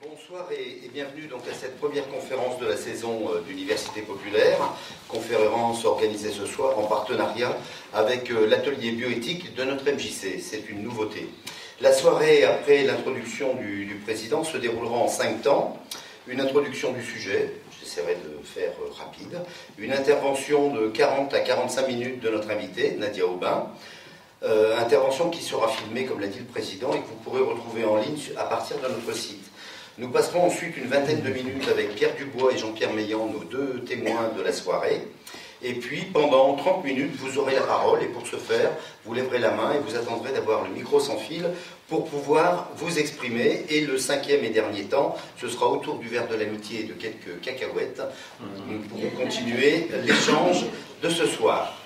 Bonsoir et bienvenue donc à cette première conférence de la saison d'Université Populaire, conférence organisée ce soir en partenariat avec l'atelier bioéthique de notre MJC. C'est une nouveauté. La soirée, après l'introduction du président, se déroulera en 5 temps. Une introduction du sujet, j'essaierai de faire rapide, une intervention de 40 à 45 minutes de notre invité, Nadia Aubin, intervention qui sera filmée, comme l'a dit le président, et que vous pourrez retrouver en ligne à partir de notre site. Nous passerons ensuite une vingtaine de minutes avec Pierre Dubois et Jean-Pierre Meillan, nos deux témoins de la soirée. Et puis, pendant 30 minutes, vous aurez la parole. Et pour ce faire, vous lèverez la main et vous attendrez d'avoir le micro sans fil pour pouvoir vous exprimer. Et le 5e et dernier temps, ce sera autour du verre de l'amitié et de quelques cacahuètes. Nous pourrons continuer l'échange de ce soir.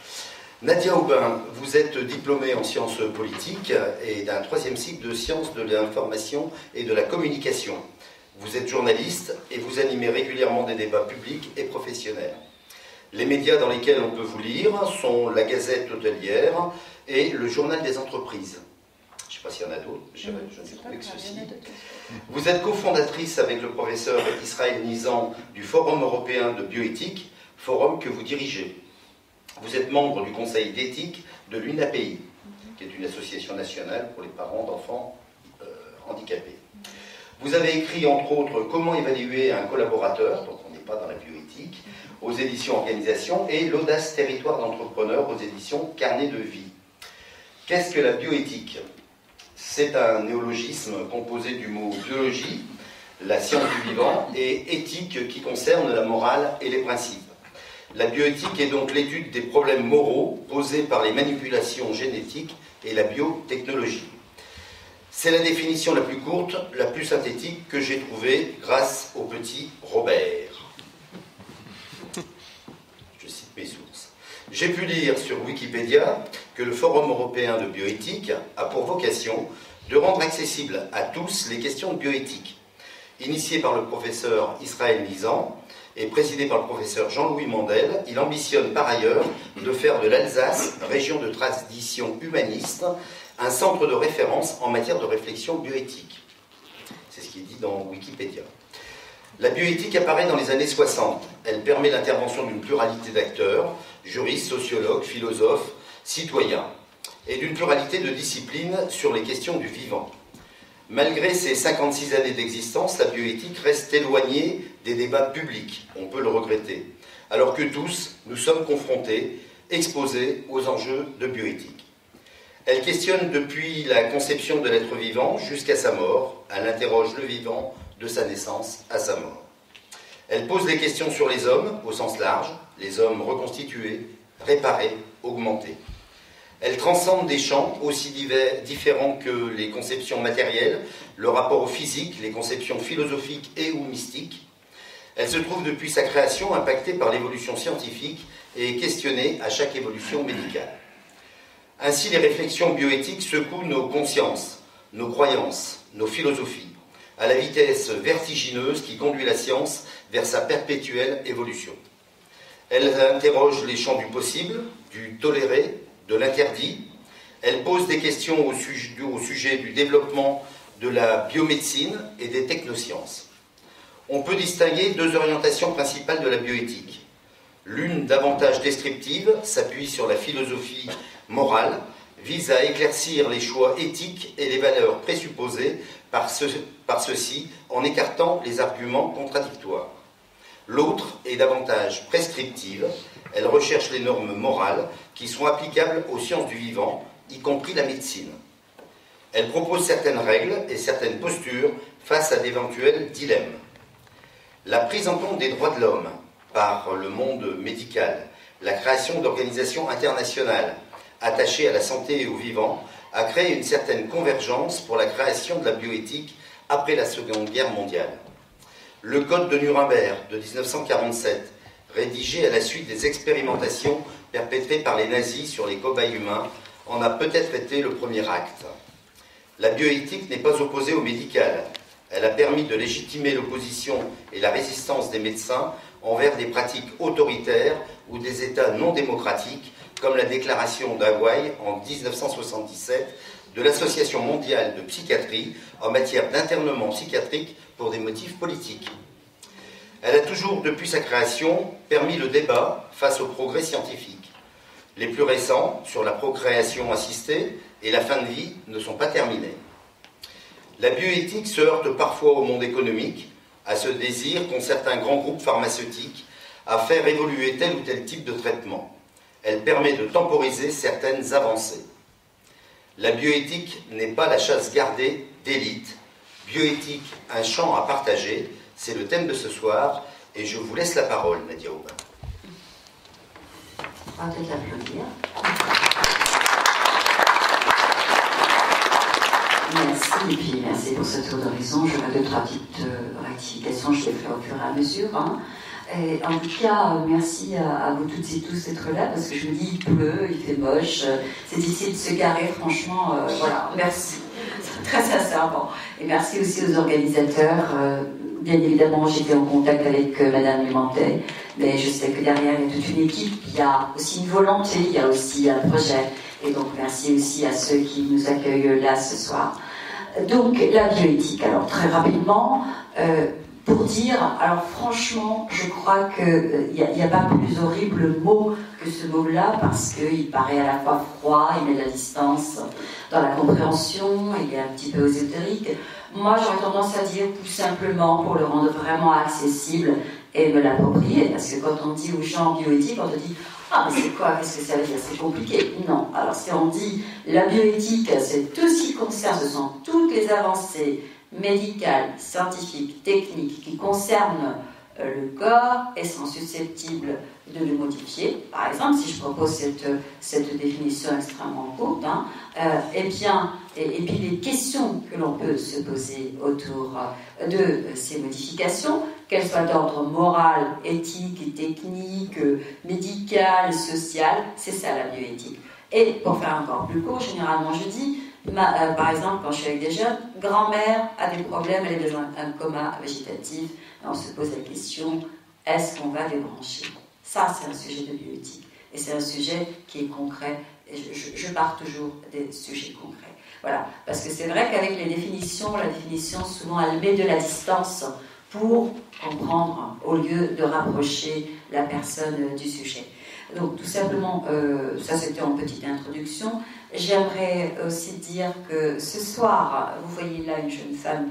Nadia Aubin, vous êtes diplômée en sciences politiques et d'un 3e cycle de sciences de l'information et de la communication. Vous êtes journaliste et vous animez régulièrement des débats publics et professionnels. Les médias dans lesquels on peut vous lire sont la Gazette hôtelière et le Journal des entreprises. Je ne sais pas s'il y en a d'autres, je ne sais trouvé que ceci. Vous êtes cofondatrice avec le professeur Israël Nizan du Forum européen de bioéthique, forum que vous dirigez. Vous êtes membre du conseil d'éthique de l'UNAPI, qui est une association nationale pour les parents d'enfants handicapés. Vous avez écrit, entre autres, Comment évaluer un collaborateur, donc on n'est pas dans la bioéthique, aux éditions Organisation, et L'audace territoire d'entrepreneurs aux éditions Carnet de vie. Qu'est-ce que la bioéthique? C'est un néologisme composé du mot biologie, la science du vivant, et éthique qui concerne la morale et les principes. La bioéthique est donc l'étude des problèmes moraux posés par les manipulations génétiques et la biotechnologie. C'est la définition la plus courte, la plus synthétique que j'ai trouvée grâce au petit Robert. Je cite mes sources. J'ai pu lire sur Wikipédia que le Forum européen de bioéthique a pour vocation de rendre accessibles à tous les questions de bioéthique. Initié par le professeur Israël Nizan et présidé par le professeur Jean-Louis Mandel, il ambitionne par ailleurs de faire de l'Alsace, région de tradition humaniste, un centre de référence en matière de réflexion bioéthique. C'est ce qui est dit dans Wikipédia. La bioéthique apparaît dans les années 60. Elle permet l'intervention d'une pluralité d'acteurs, juristes, sociologues, philosophes, citoyens, et d'une pluralité de disciplines sur les questions du vivant. Malgré ses 56 années d'existence, la bioéthique reste éloignée des débats publics, on peut le regretter, alors que tous, nous sommes confrontés, exposés aux enjeux de bioéthique. Elle questionne depuis la conception de l'être vivant jusqu'à sa mort. Elle interroge le vivant de sa naissance à sa mort. Elle pose des questions sur les hommes, au sens large, les hommes reconstitués, réparés, augmentés. Elle transcende des champs aussi différents que les conceptions matérielles, le rapport au physique, les conceptions philosophiques et ou mystiques. Elle se trouve depuis sa création impactée par l'évolution scientifique et questionnée à chaque évolution médicale. Ainsi, les réflexions bioéthiques secouent nos consciences, nos croyances, nos philosophies, à la vitesse vertigineuse qui conduit la science vers sa perpétuelle évolution. Elle interroge les champs du possible, du toléré, de l'interdit. Elle pose des questions au sujet du développement de la biomédecine et des technosciences. On peut distinguer 2 orientations principales de la bioéthique. L'une davantage descriptive s'appuie sur la philosophie morale, vise à éclaircir les choix éthiques et les valeurs présupposées par ceux-ci en écartant les arguments contradictoires. L'autre est davantage prescriptive, elle recherche les normes morales qui sont applicables aux sciences du vivant, y compris la médecine. Elle propose certaines règles et certaines postures face à d'éventuels dilemmes. La prise en compte des droits de l'homme par le monde médical, la création d'organisations internationales attachées à la santé et au vivant a créé une certaine convergence pour la création de la bioéthique après la Seconde Guerre mondiale. Le Code de Nuremberg de 1947, rédigé à la suite des expérimentations perpétrées par les nazis sur les cobayes humains, en a peut-être été le premier acte. La bioéthique n'est pas opposée au médical. Elle a permis de légitimer l'opposition et la résistance des médecins envers des pratiques autoritaires ou des États non démocratiques, comme la déclaration d'Hawaï en 1977 de l'Association mondiale de psychiatrie en matière d'internement psychiatrique pour des motifs politiques. Elle a toujours, depuis sa création, permis le débat face aux progrès scientifiques. Les plus récents, sur la procréation assistée et la fin de vie, ne sont pas terminés. La bioéthique se heurte parfois au monde économique, à ce désir qu'ont certains grands groupes pharmaceutiques à faire évoluer tel ou tel type de traitement. Elle permet de temporiser certaines avancées. La bioéthique n'est pas la chasse gardée d'élite. Bioéthique, un champ à partager, c'est le thème de ce soir, et je vous laisse la parole, Nadia Aubin. On va peut-être l'applaudir. Merci, et puis merci pour ce tour d'horizon. J'aurai 2-3 petites rectifications, je les ferai au fur et à mesure. Hein. Et en tout cas, merci à vous toutes et tous d'être là, parce que je me dis, il pleut, il fait moche, c'est difficile de se garer, franchement, voilà, merci, très sincèrement. Et merci aussi aux organisateurs. Bien évidemment, j'étais en contact avec Madame Limantet, mais je sais que derrière, il y a toute une équipe, il y a aussi une volonté, il y a aussi un projet. Et donc, merci aussi à ceux qui nous accueillent là ce soir. Donc, la bioéthique. Alors, très rapidement, pour dire, alors franchement, je crois qu'il n'y a pas plus horrible mot que ce mot-là, parce qu'il paraît à la fois froid, il met de la distance dans la compréhension, il est un petit peu ésotérique. Moi, j'aurais tendance à dire tout simplement, pour le rendre vraiment accessible et me l'approprier, parce que quand on dit aux gens bioéthique, on te dit « Ah, mais c'est quoi? Qu'est-ce que ça veut dire? C'est compliqué. » Non. Alors, si on dit la bioéthique, c'est tout ce qui concerne, ce sont toutes les avancées médicales, scientifiques, techniques qui concernent le corps et sont susceptibles de le modifier. Par exemple, si je propose cette définition extrêmement courte, hein, et puis les questions que l'on peut se poser autour de ces modifications, qu'elles soient d'ordre moral, éthique, technique, médical, social, c'est ça la bioéthique. Et pour faire encore plus court, généralement je dis, par exemple, quand je suis avec des jeunes, grand-mère a des problèmes, elle est dans un coma végétatif, et on se pose la question, est-ce qu'on va débrancher? Ça, c'est un sujet de bioéthique. Et c'est un sujet qui est concret. Et je pars toujours des sujets concrets. Voilà. Parce que c'est vrai qu'avec les définitions, la définition, souvent, elle met de la distance pour comprendre, au lieu de rapprocher la personne du sujet. Donc, tout simplement, ça c'était en petite introduction. J'aimerais aussi dire que ce soir, vous voyez là une jeune femme,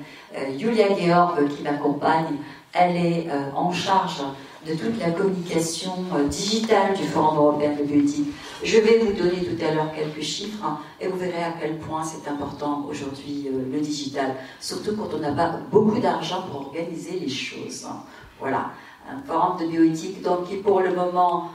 Julia Georg, qui m'accompagne. Elle est en charge de toute la communication digitale du Forum européen de bioéthique. Je vais vous donner tout à l'heure quelques chiffres, hein, et vous verrez à quel point c'est important aujourd'hui le digital, surtout quand on n'a pas beaucoup d'argent pour organiser les choses. Hein. Voilà, un forum de bioéthique donc, qui pour le moment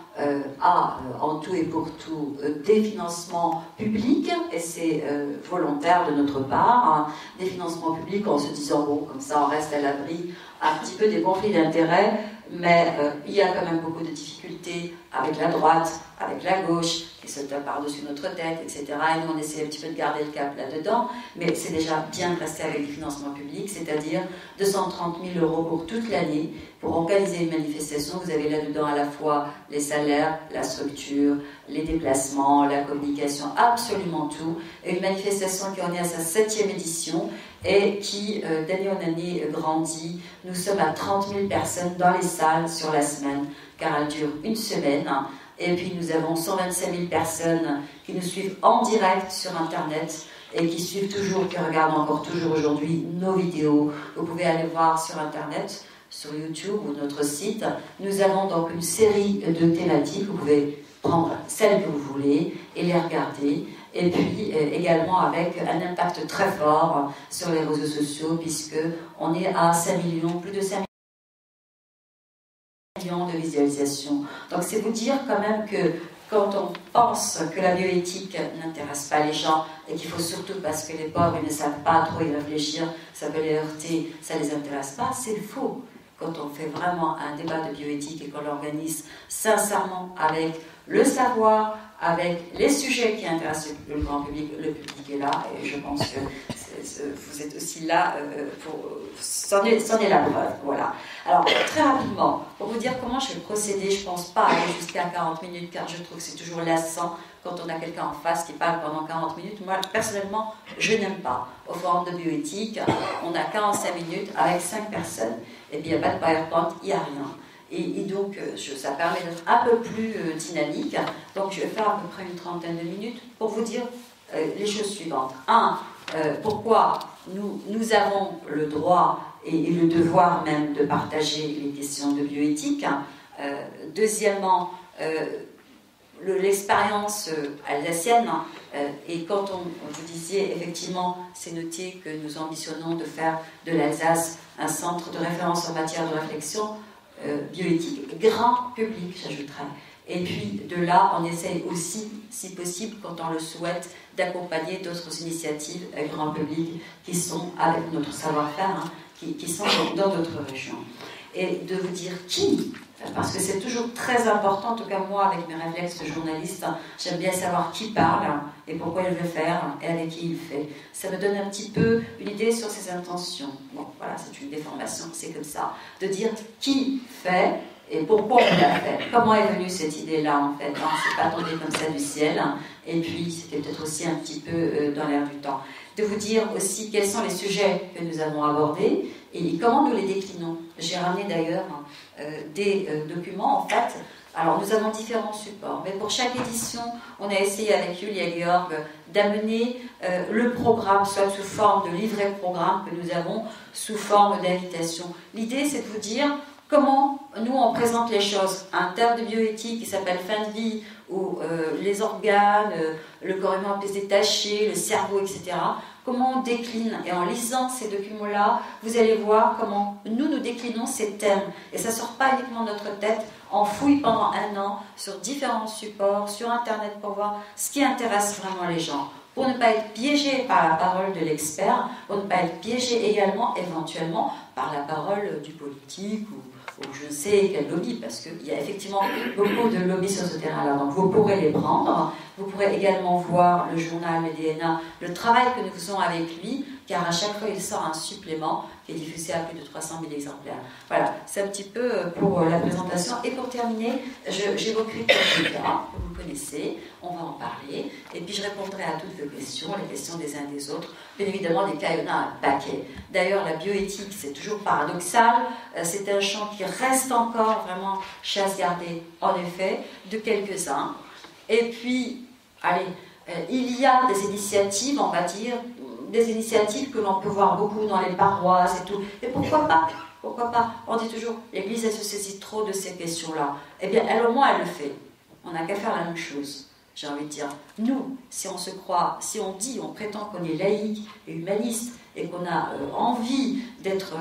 a en tout et pour tout des financements publics, et c'est volontaire de notre part, hein, des financements publics en se disant, bon, comme ça on reste à l'abri un petit peu des conflits d'intérêts, mais il y a quand même beaucoup de difficultés avec la droite, avec la gauche, qui se tape par-dessus notre tête, etc. Et nous, on essaie un petit peu de garder le cap là-dedans, mais c'est déjà bien de rester avec des financements publics, c'est-à-dire 230 000 € pour toute l'année. Pour organiser une manifestation, vous avez là-dedans à la fois les salaires, la structure, les déplacements, la communication, absolument tout. Et une manifestation qui en est à sa 7e édition, et qui, d'année en année, grandit. Nous sommes à 30 000 personnes dans les salles sur la semaine, car elle dure une semaine. Et puis nous avons 125 000 personnes qui nous suivent en direct sur Internet et qui suivent toujours, qui regardent encore toujours aujourd'hui nos vidéos. Vous pouvez aller voir sur Internet, sur YouTube ou notre site. Nous avons donc une série de thématiques. Vous pouvez prendre celles que vous voulez et les regarder. Et puis également avec un impact très fort sur les réseaux sociaux, puisqu'on est à 5 millions, plus de 5 millions de visualisations. Donc c'est vous dire quand même que quand on pense que la bioéthique n'intéresse pas les gens et qu'il faut surtout parce que les pauvres ils ne savent pas trop y réfléchir, ça peut les heurter, ça ne les intéresse pas, c'est faux. Quand on fait vraiment un débat de bioéthique et qu'on l'organise sincèrement avec le savoir, avec les sujets qui intéressent le grand public, le public est là, et je pense que vous êtes aussi là c'en est la preuve, voilà. Alors, très rapidement, pour vous dire comment je vais procéder, je ne pense pas aller jusqu'à 40 minutes, car je trouve que c'est toujours lassant quand on a quelqu'un en face qui parle pendant 40 minutes. Moi, personnellement, je n'aime pas. Au forum de bioéthique, on a 45 minutes avec 5 personnes, et puis il n'y a pas de PowerPoint, il n'y a rien. Et donc, ça permet d'être un peu plus dynamique. Donc, je vais faire à peu près une trentaine de minutes pour vous dire les choses suivantes. Pourquoi nous avons le droit et le devoir même de partager les questions de bioéthique. Deuxièmement, l'expérience alsacienne, et quand vous disiez, effectivement, c'est noté que nous ambitionnons de faire de l'Alsace un centre de référence en matière de réflexion bioéthique, grand public, j'ajouterais. Et puis, de là, on essaye aussi, si possible, quand on le souhaite, d'accompagner d'autres initiatives grand public qui sont, avec notre savoir-faire, qui sont dans d'autres régions. Et de vous dire qui, parce que c'est toujours très important, en tout cas moi, avec mes réflexes de journaliste, j'aime bien savoir qui parle et pourquoi il veut faire et avec qui il fait. Ça me donne un petit peu une idée sur ses intentions. Bon, voilà, c'est une déformation, c'est comme ça. De dire qui fait et pourquoi on l'a fait. Comment est venue cette idée-là, en fait, c'est pas tombé comme ça du ciel. Et puis, c'était peut-être aussi un petit peu dans l'air du temps. De vous dire aussi quels sont les sujets que nous avons abordés et comment nous les déclinons. J'ai ramené d'ailleurs des documents, en fait. Alors, nous avons différents supports, mais pour chaque édition, on a essayé avec Julia Georg d'amener le programme, soit sous forme de livret programme que nous avons sous forme d'invitation. L'idée, c'est de vous dire comment nous on présente les choses. Un terme de bioéthique qui s'appelle fin de vie, où les organes, le corps humain peut se détacher, le cerveau, etc. Comment on décline. Et en lisant ces documents-là, vous allez voir comment nous déclinons ces thèmes. Et ça ne sort pas uniquement de notre tête. On fouille pendant un an sur différents supports, sur Internet, pour voir ce qui intéresse vraiment les gens. Pour ne pas être piégé par la parole de l'expert, pour ne pas être piégé également, éventuellement, par la parole du politique ou je ne sais quel lobby, parce qu'il y a effectivement beaucoup de lobbies sur ce terrain-là. Donc vous pourrez les prendre. Vous pourrez également voir le journal DNA, le travail que nous faisons avec lui, car à chaque fois il sort un supplément qui est diffusé à plus de 300 000 exemplaires. Voilà, c'est un petit peu pour la présentation. Et pour terminer, j'évoquerai quelques cas que vous connaissez, on va en parler, et puis je répondrai à toutes vos questions, les questions des uns des autres. Bien évidemment, des cas, il y en a un paquet. D'ailleurs, la bioéthique, c'est toujours paradoxal, c'est un champ qui reste encore vraiment chasse gardée, en effet, de quelques-uns. Et puis, allez, il y a des initiatives, on va dire, des initiatives que l'on peut voir beaucoup dans les paroisses et tout. Et pourquoi pas? Pourquoi pas? On dit toujours, l'Église, elle se saisit trop de ces questions-là. Eh bien, elle, au moins, elle le fait. On n'a qu'à faire la même chose. J'ai envie de dire, nous, si on se croit, si on dit, on prétend qu'on est laïque et humaniste et qu'on a envie d'être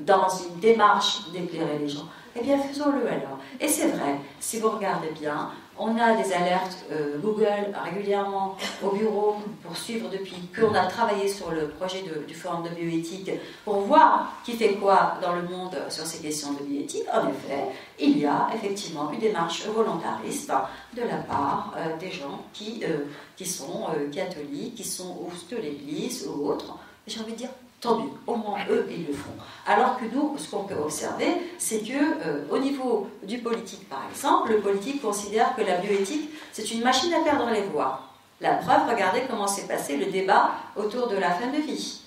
dans une démarche d'éclairer les gens, eh bien, faisons-le alors. Et c'est vrai, si vous regardez bien, on a des alertes Google régulièrement au bureau pour suivre depuis qu'on a travaillé sur le projet du forum de bioéthique pour voir qui fait quoi dans le monde sur ces questions de bioéthique. En effet, il y a effectivement une démarche volontariste de la part des gens qui sont catholiques, qui sont ou de l'Église ou autres. J'ai envie de dire, tant mieux, au moins eux, ils le font. Alors que nous, ce qu'on peut observer, c'est que au niveau du politique, par exemple, le politique considère que la bioéthique, c'est une machine à perdre les voix. La preuve, regardez comment s'est passé le débat autour de la fin de vie.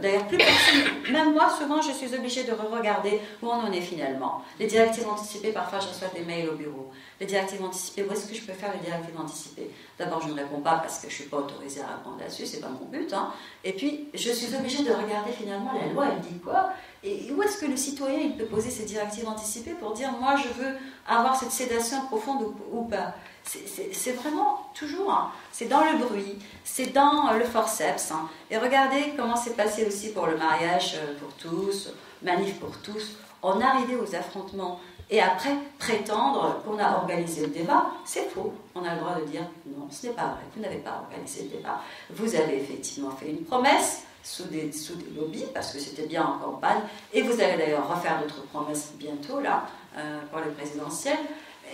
D'ailleurs, plus personne, même moi, souvent, je suis obligée de regarder où on en est finalement. Les directives anticipées, parfois, je reçois des mails au bureau. Les directives anticipées, où est-ce que je peux faire les directives anticipées? D'abord, je ne réponds pas parce que je ne suis pas autorisée à répondre là-dessus, c'est pas mon but. Hein. Et puis, je suis obligée de regarder finalement la loi, elle dit quoi? Et où est-ce que le citoyen il peut poser ses directives anticipées pour dire, moi, je veux avoir cette sédation profonde ou pas? C'est vraiment toujours, hein, c'est dans le bruit, c'est dans le forceps. Hein. Et regardez comment c'est passé aussi pour le mariage pour tous, manif pour tous. On arrivait aux affrontements et après prétendre qu'on a organisé le débat, c'est faux. On a le droit de dire non, ce n'est pas vrai, vous n'avez pas organisé le débat. Vous avez effectivement fait une promesse sous des lobbies, parce que c'était bien en campagne, et vous allez d'ailleurs refaire d'autres promesses bientôt, là, pour les présidentielles.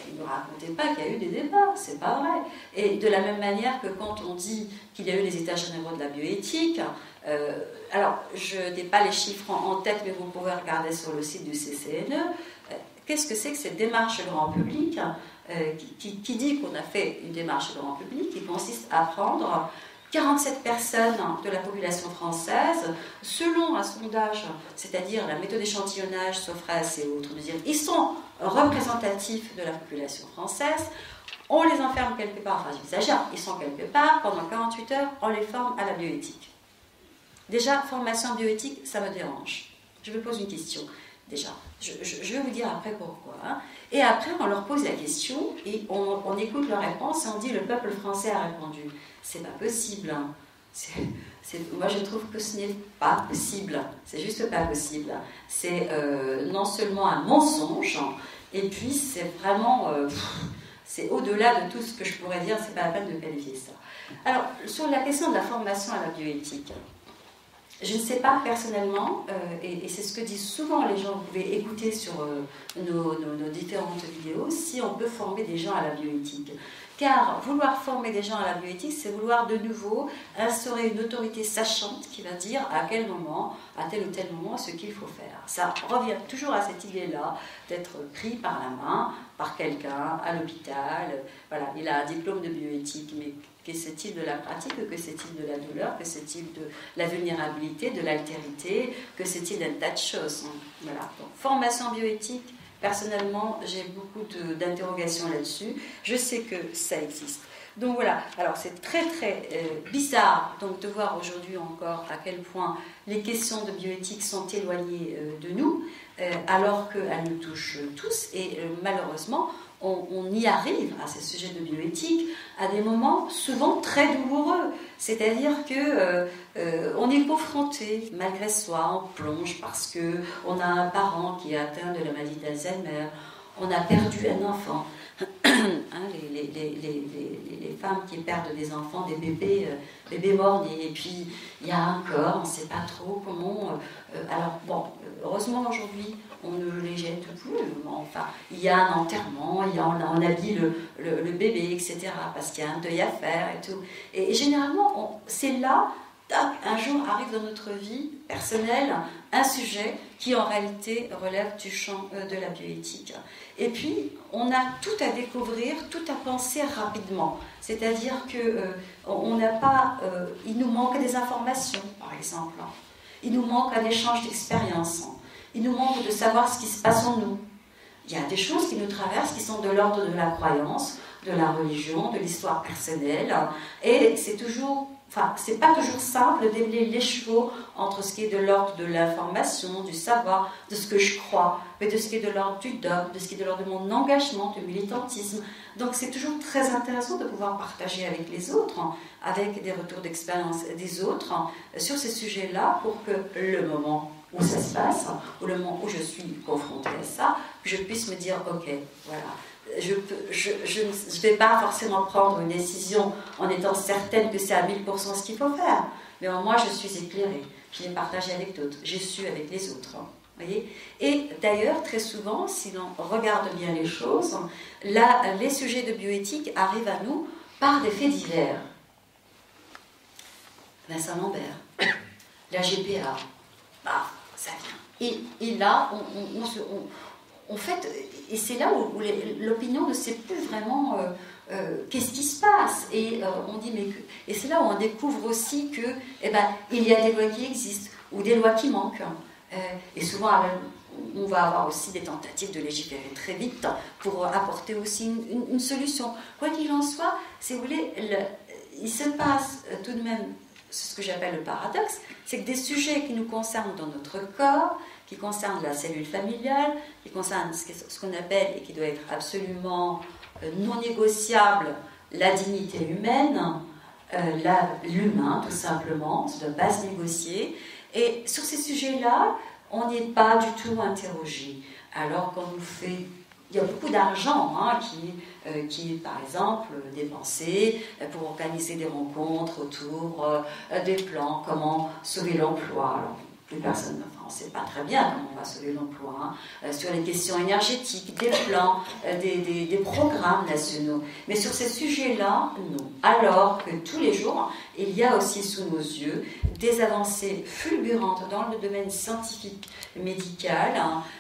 Il ne nous racontait pas qu'il y a eu des débats, c'est pas vrai. Et de la même manière que quand on dit qu'il y a eu les états généraux de la bioéthique, alors je n'ai pas les chiffres en tête, mais vous pouvez regarder sur le site du CCNE, qu'est-ce que c'est que cette démarche grand public qui dit qu'on a fait une démarche grand public qui consiste à prendre 47 personnes de la population française, selon un sondage, c'est-à-dire la méthode d'échantillonnage, Sofras et autres, de dire ils sont représentatifs de la population française, on les enferme quelque part, enfin j'exagère, ils sont quelque part, pendant 48 heures, on les forme à la bioéthique. Déjà, formation bioéthique, ça me dérange. Je me pose une question, déjà. Je vais vous dire après pourquoi. Hein. Et après, on leur pose la question et on écoute leur réponse et on dit le peuple français a répondu. C'est pas possible. Hein. Moi, je trouve que ce n'est pas possible. C'est juste pas possible. C'est non seulement un mensonge, et puis c'est vraiment... c'est au-delà de tout ce que je pourrais dire, c'est pas la peine de qualifier ça. Alors, sur la question de la formation à la bioéthique, je ne sais pas personnellement, et c'est ce que disent souvent les gens, vous pouvez écouter sur nos différentes vidéos, si on peut former des gens à la bioéthique. Car vouloir former des gens à la bioéthique, c'est vouloir de nouveau instaurer une autorité sachante qui va dire à quel moment, à tel ou tel moment, ce qu'il faut faire. Ça revient toujours à cette idée-là d'être pris par la main, par quelqu'un, à l'hôpital. Voilà, il a un diplôme de bioéthique, mais que sait-il de la pratique, que sait-il de la douleur, que sait-il de la vulnérabilité, de l'altérité, que sait-il d'un tas de choses. Voilà. Donc, formation bioéthique, personnellement, j'ai beaucoup d'interrogations là-dessus. Je sais que ça existe. Donc voilà, alors c'est très très bizarre donc, de voir aujourd'hui encore à quel point les questions de bioéthique sont éloignées de nous, alors qu'elles nous touchent tous, et malheureusement, on y arrive à ces sujets de bioéthique à des moments souvent très douloureux. C'est-à-dire qu'on est confronté, malgré soi, on plonge parce qu'on a un parent qui est atteint de la maladie d'Alzheimer, on a perdu un enfant. Hein, les femmes qui perdent des enfants, des bébés morts-nés, et puis il y a un corps, on ne sait pas trop comment... alors bon, heureusement aujourd'hui, on ne les jette plus, enfin, il y a un enterrement, on habille le bébé, etc., parce qu'il y a un deuil à faire et tout. Et généralement, c'est là, un jour arrive dans notre vie personnelle un sujet qui en réalité relève du champ de la bioéthique. Et puis, on a tout à découvrir, tout à penser rapidement. C'est-à-dire qu'on n'a pas... il nous manque des informations, par exemple. Il nous manque un échange d'expériences. Il nous manque de savoir ce qui se passe en nous. Il y a des choses qui nous traversent qui sont de l'ordre de la croyance, de la religion, de l'histoire personnelle. Et c'est toujours... Enfin, c'est pas toujours simple d'élever les chevaux entre ce qui est de l'ordre de l'information, du savoir, de ce que je crois, mais de ce qui est de l'ordre du dogme, de ce qui est de l'ordre de mon engagement, du militantisme. Donc c'est toujours très intéressant de pouvoir partager avec les autres, avec des retours d'expérience des autres, sur ces sujets-là, pour que le moment où ça se passe, ou le moment où je suis confrontée à ça, je puisse me dire, ok, voilà. Je ne vais pas forcément prendre une décision en étant certaine que c'est à 1000% ce qu'il faut faire. Mais moi, je suis éclairée. Je l'ai partagé avec d'autres. J'ai su avec les autres. Voyez ? Et d'ailleurs, très souvent, si l'on regarde bien les choses, là, les sujets de bioéthique arrivent à nous par des faits divers. Vincent Lambert, la GPA, bah, ça vient. Et là, en fait, et c'est là où l'opinion ne sait plus vraiment qu'est-ce qui se passe. Et on dit, et c'est là où on découvre aussi que, il y a des lois qui existent ou des lois qui manquent. Et souvent, on va avoir aussi des tentatives de légiférer très vite pour apporter aussi une solution. Quoi qu'il en soit, si vous voulez, il se passe tout de même, c'est ce que j'appelle le paradoxe, c'est que des sujets qui nous concernent dans notre corps, qui concerne la cellule familiale, qui concerne ce qu'on appelle, et qui doit être absolument non négociable, la dignité humaine, l'humain tout simplement, ça ne doit pas se négocier. Et sur ces sujets-là, on n'est pas du tout interrogé. Alors qu'on nous fait... Il y a beaucoup d'argent qui est, par exemple, dépensé pour organiser des rencontres autour des plans, comment sauver l'emploi. Alors, plus personne ne on ne sait pas très bien comment on va sauver l'emploi, sur les questions énergétiques, des plans, des programmes nationaux. Mais sur ces sujets-là, non. Alors que tous les jours, il y a aussi sous nos yeux des avancées fulgurantes dans le domaine scientifique, médical,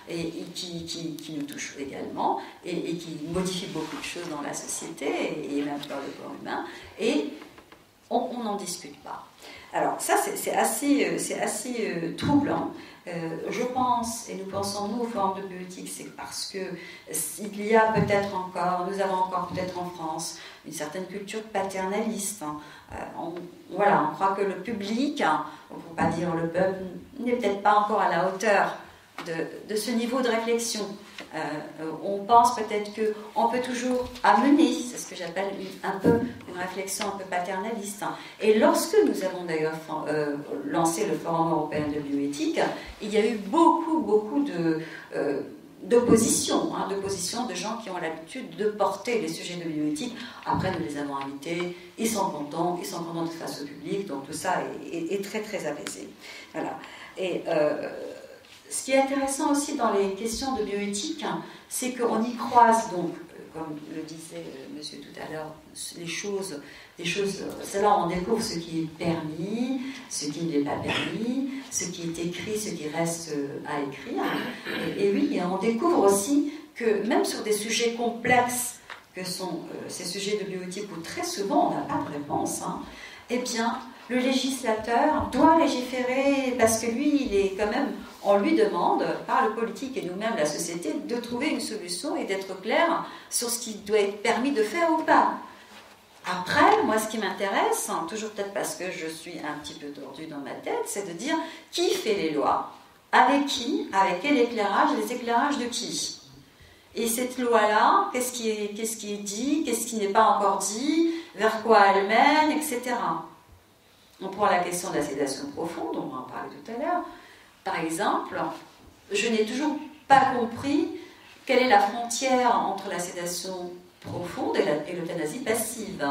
et qui nous touchent également, et qui modifient beaucoup de choses dans la société, et même dans le corps humain, et on n'en discute pas. Alors ça, c'est assez troublant. Je pense, et nous pensons, nous, au Forum de bioéthique, c'est parce que il y a peut-être encore, nous avons encore peut-être en France, une certaine culture paternaliste. On croit que le public, on ne peut pas dire le peuple, n'est peut-être pas encore à la hauteur de ce niveau de réflexion. On pense peut-être qu'on peut toujours amener, c'est ce que j'appelle un peu une réflexion un peu paternaliste. Et lorsque nous avons d'ailleurs lancé le Forum européen de bioéthique, il y a eu beaucoup d'opposition de gens qui ont l'habitude de porter les sujets de bioéthique. Après, nous les avons invités, ils sont contents de face au public, donc tout ça est très très apaisé. Voilà. Et ce qui est intéressant aussi dans les questions de bioéthique, c'est qu'on y croise, donc, comme le disait monsieur tout à l'heure, des choses, c'est là où on découvre ce qui est permis, ce qui n'est pas permis, ce qui est écrit, ce qui reste à écrire. Et oui, on découvre aussi que même sur des sujets complexes, que sont ces sujets de bioéthique où très souvent on n'a pas de réponse, eh bien, le législateur doit légiférer parce que lui, il est quand même, on lui demande, par le politique et nous-mêmes, la société, de trouver une solution et d'être clair sur ce qui doit être permis de faire ou pas. Après, moi, ce qui m'intéresse, toujours peut-être parce que je suis un petit peu tordue dans ma tête, c'est de dire qui fait les lois, avec qui, avec quel éclairage, les éclairages de qui. Et cette loi-là, qu'est-ce qui est dit, qu'est-ce qui n'est pas encore dit, vers quoi elle mène, etc. On prend la question de la sédation profonde, on va en parler tout à l'heure. Par exemple, je n'ai toujours pas compris quelle est la frontière entre la sédation profonde et l'euthanasie passive.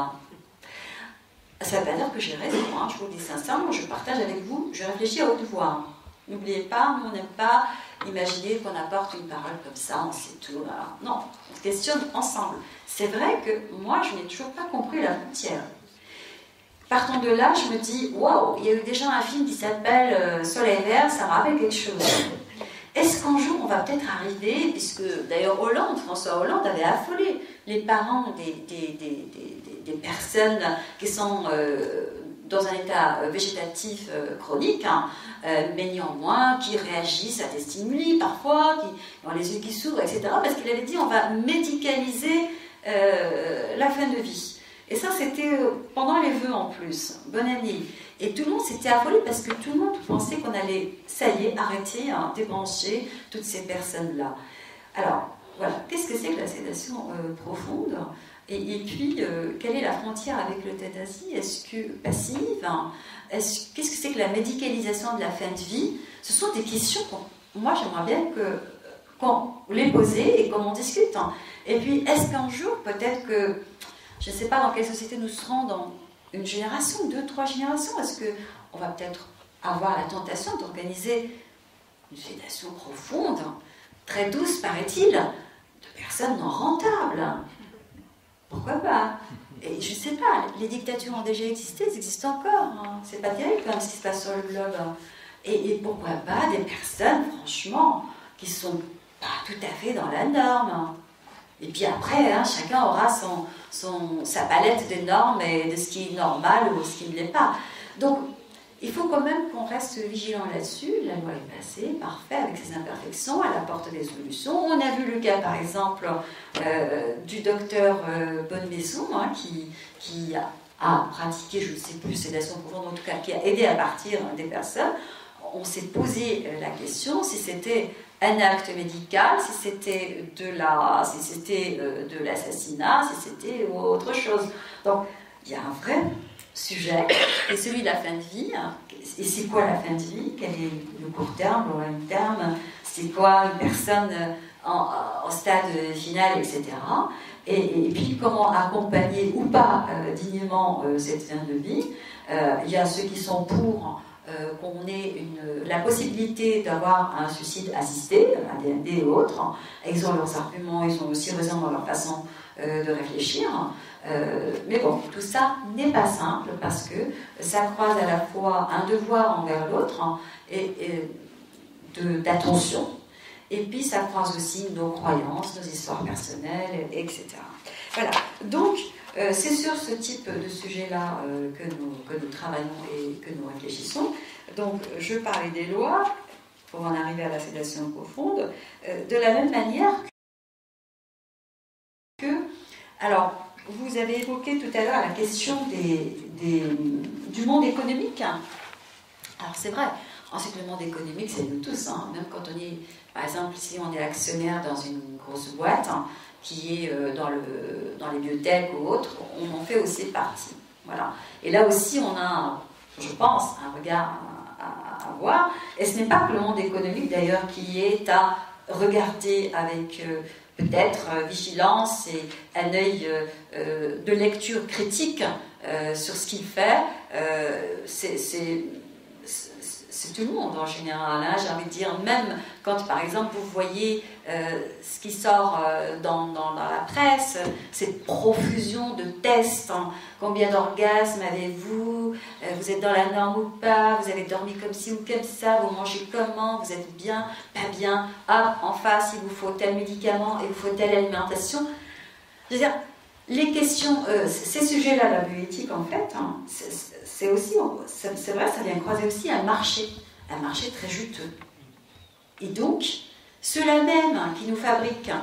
Ça ne veut pas dire que j'ai raison, je vous le dis sincèrement, je partage avec vous, je réfléchis à haute voix. N'oubliez pas, nous on n'aime pas imaginer qu'on apporte une parole comme ça, on sait tout. Alors, non, on se questionne ensemble. C'est vrai que moi, je n'ai toujours pas compris la frontière. Partant de là, je me dis, waouh, il y a eu déjà un film qui s'appelle Soleil Vert, ça me rappelle quelque chose. Est-ce qu'un jour on va peut-être arriver, puisque d'ailleurs François Hollande avait affolé les parents des personnes qui sont dans un état végétatif chronique, mais néanmoins qui réagissent à des stimuli parfois, qui ont les yeux qui s'ouvrent, etc. Parce qu'il avait dit on va médicaliser la fin de vie. Et ça, c'était pendant les vœux en plus. Bonne année. Et tout le monde s'était affolé parce que tout le monde pensait qu'on allait, ça y est, arrêter, débrancher toutes ces personnes-là. Alors, voilà. Qu'est-ce que c'est que la sédation profonde ? Et puis, quelle est la frontière avec l'euthanasie ? Est-ce que passive ? Qu'est-ce que c'est que la médicalisation de la fin de vie ? Ce sont des questions moi, j'aimerais bien qu'on les pose et qu'on en discute. Et puis, est-ce qu'un jour, peut-être que je ne sais pas dans quelle société nous serons dans une génération, 2, 3 générations. Est-ce qu'on va peut-être avoir la tentation d'organiser une sédation profonde, très douce, paraît-il, de personnes non rentables ? Pourquoi pas ? Et je ne sais pas, les dictatures ont déjà existé, elles existent encore. C'est pas terrible quand même ce qui se passe sur le globe. Et pourquoi pas des personnes, franchement, qui ne sont pas tout à fait dans la norme. Et puis après, chacun aura sa palette des normes et de ce qui est normal ou ce qui ne l'est pas. Donc, il faut quand même qu'on reste vigilant là-dessus. La loi est passée, parfait, avec ses imperfections, elle apporte des solutions. On a vu le cas, par exemple, du docteur Bonnemaison, qui a pratiqué, je ne sais plus, sédation profonde, en tout cas, qui a aidé à partir des personnes. On s'est posé la question si c'était un acte médical, si c'était de l'assassinat, si c'était autre chose. Donc, il y a un vrai sujet, et celui de la fin de vie. Et c'est quoi la fin de vie ? Quel est le court terme, le long terme ? C'est quoi une personne en stade final, etc. Et puis, comment accompagner ou pas dignement cette fin de vie ? Il y a ceux qui sont pour qu'on ait la possibilité d'avoir un suicide assisté, un DMD et autres. Ils ont leurs arguments, ils ont aussi raison dans leur façon de réfléchir. Mais bon, tout ça n'est pas simple parce que ça croise à la fois un devoir envers l'autre et d'attention, et puis ça croise aussi nos croyances, nos histoires personnelles, etc. Voilà, donc c'est sur ce type de sujet-là que nous travaillons et que nous réfléchissons. Donc je parlais des lois pour en arriver à la sédation profonde, de la même manière que... Alors, vous avez évoqué tout à l'heure la question du monde économique. Alors c'est vrai, ensuite le monde économique c'est nous tous, hein. Même quand on est, par exemple, si on est actionnaire dans une grosse boîte, hein, qui est dans les biotech ou autres, on en fait aussi partie. Voilà. Et là aussi on a, je pense, un regard à avoir. Et ce n'est pas que le monde économique d'ailleurs qui est à regarder avec... peut-être vigilance et un œil de lecture critique sur ce qu'il fait. C'est tout le monde en général, hein, j'ai envie de dire, même quand par exemple vous voyez ce qui sort dans la presse, cette profusion de tests, hein, combien d'orgasmes avez-vous, vous êtes dans la norme ou pas, vous avez dormi comme ci ou comme ça, vous mangez comment, vous êtes bien, pas bien, hop, en face il vous faut tel médicament, il vous faut telle alimentation. Je veux dire, les questions, ces sujets-là, la bioéthique en fait, hein, c'est aussi, c'est vrai, ça vient croiser aussi un marché très juteux. Et donc, ceux-là même qui nous fabriquent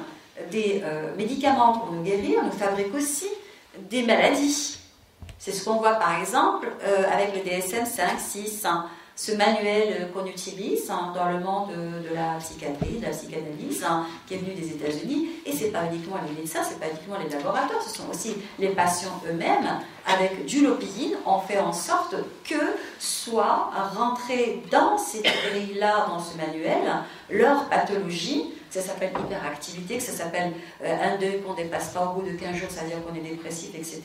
des médicaments pour nous guérir, nous fabriquent aussi des maladies. C'est ce qu'on voit par exemple avec le DSM-5, 6, hein, ce manuel qu'on utilise hein, dans le monde de la psychiatrie, de la psychanalyse, hein, qui est venu des États-Unis. Et ce n'est pas uniquement les médecins, ce n'est pas uniquement les laboratoires, ce sont aussi les patients eux-mêmes. Avec du lopidine, on fait en sorte que soit rentré dans ces grilles-là, dans ce manuel, leur pathologie. Ça s'appelle hyperactivité, que ça s'appelle un deuil qu'on ne dépasse pas au bout de 15 jours, ça veut dire qu'on est dépressif, etc.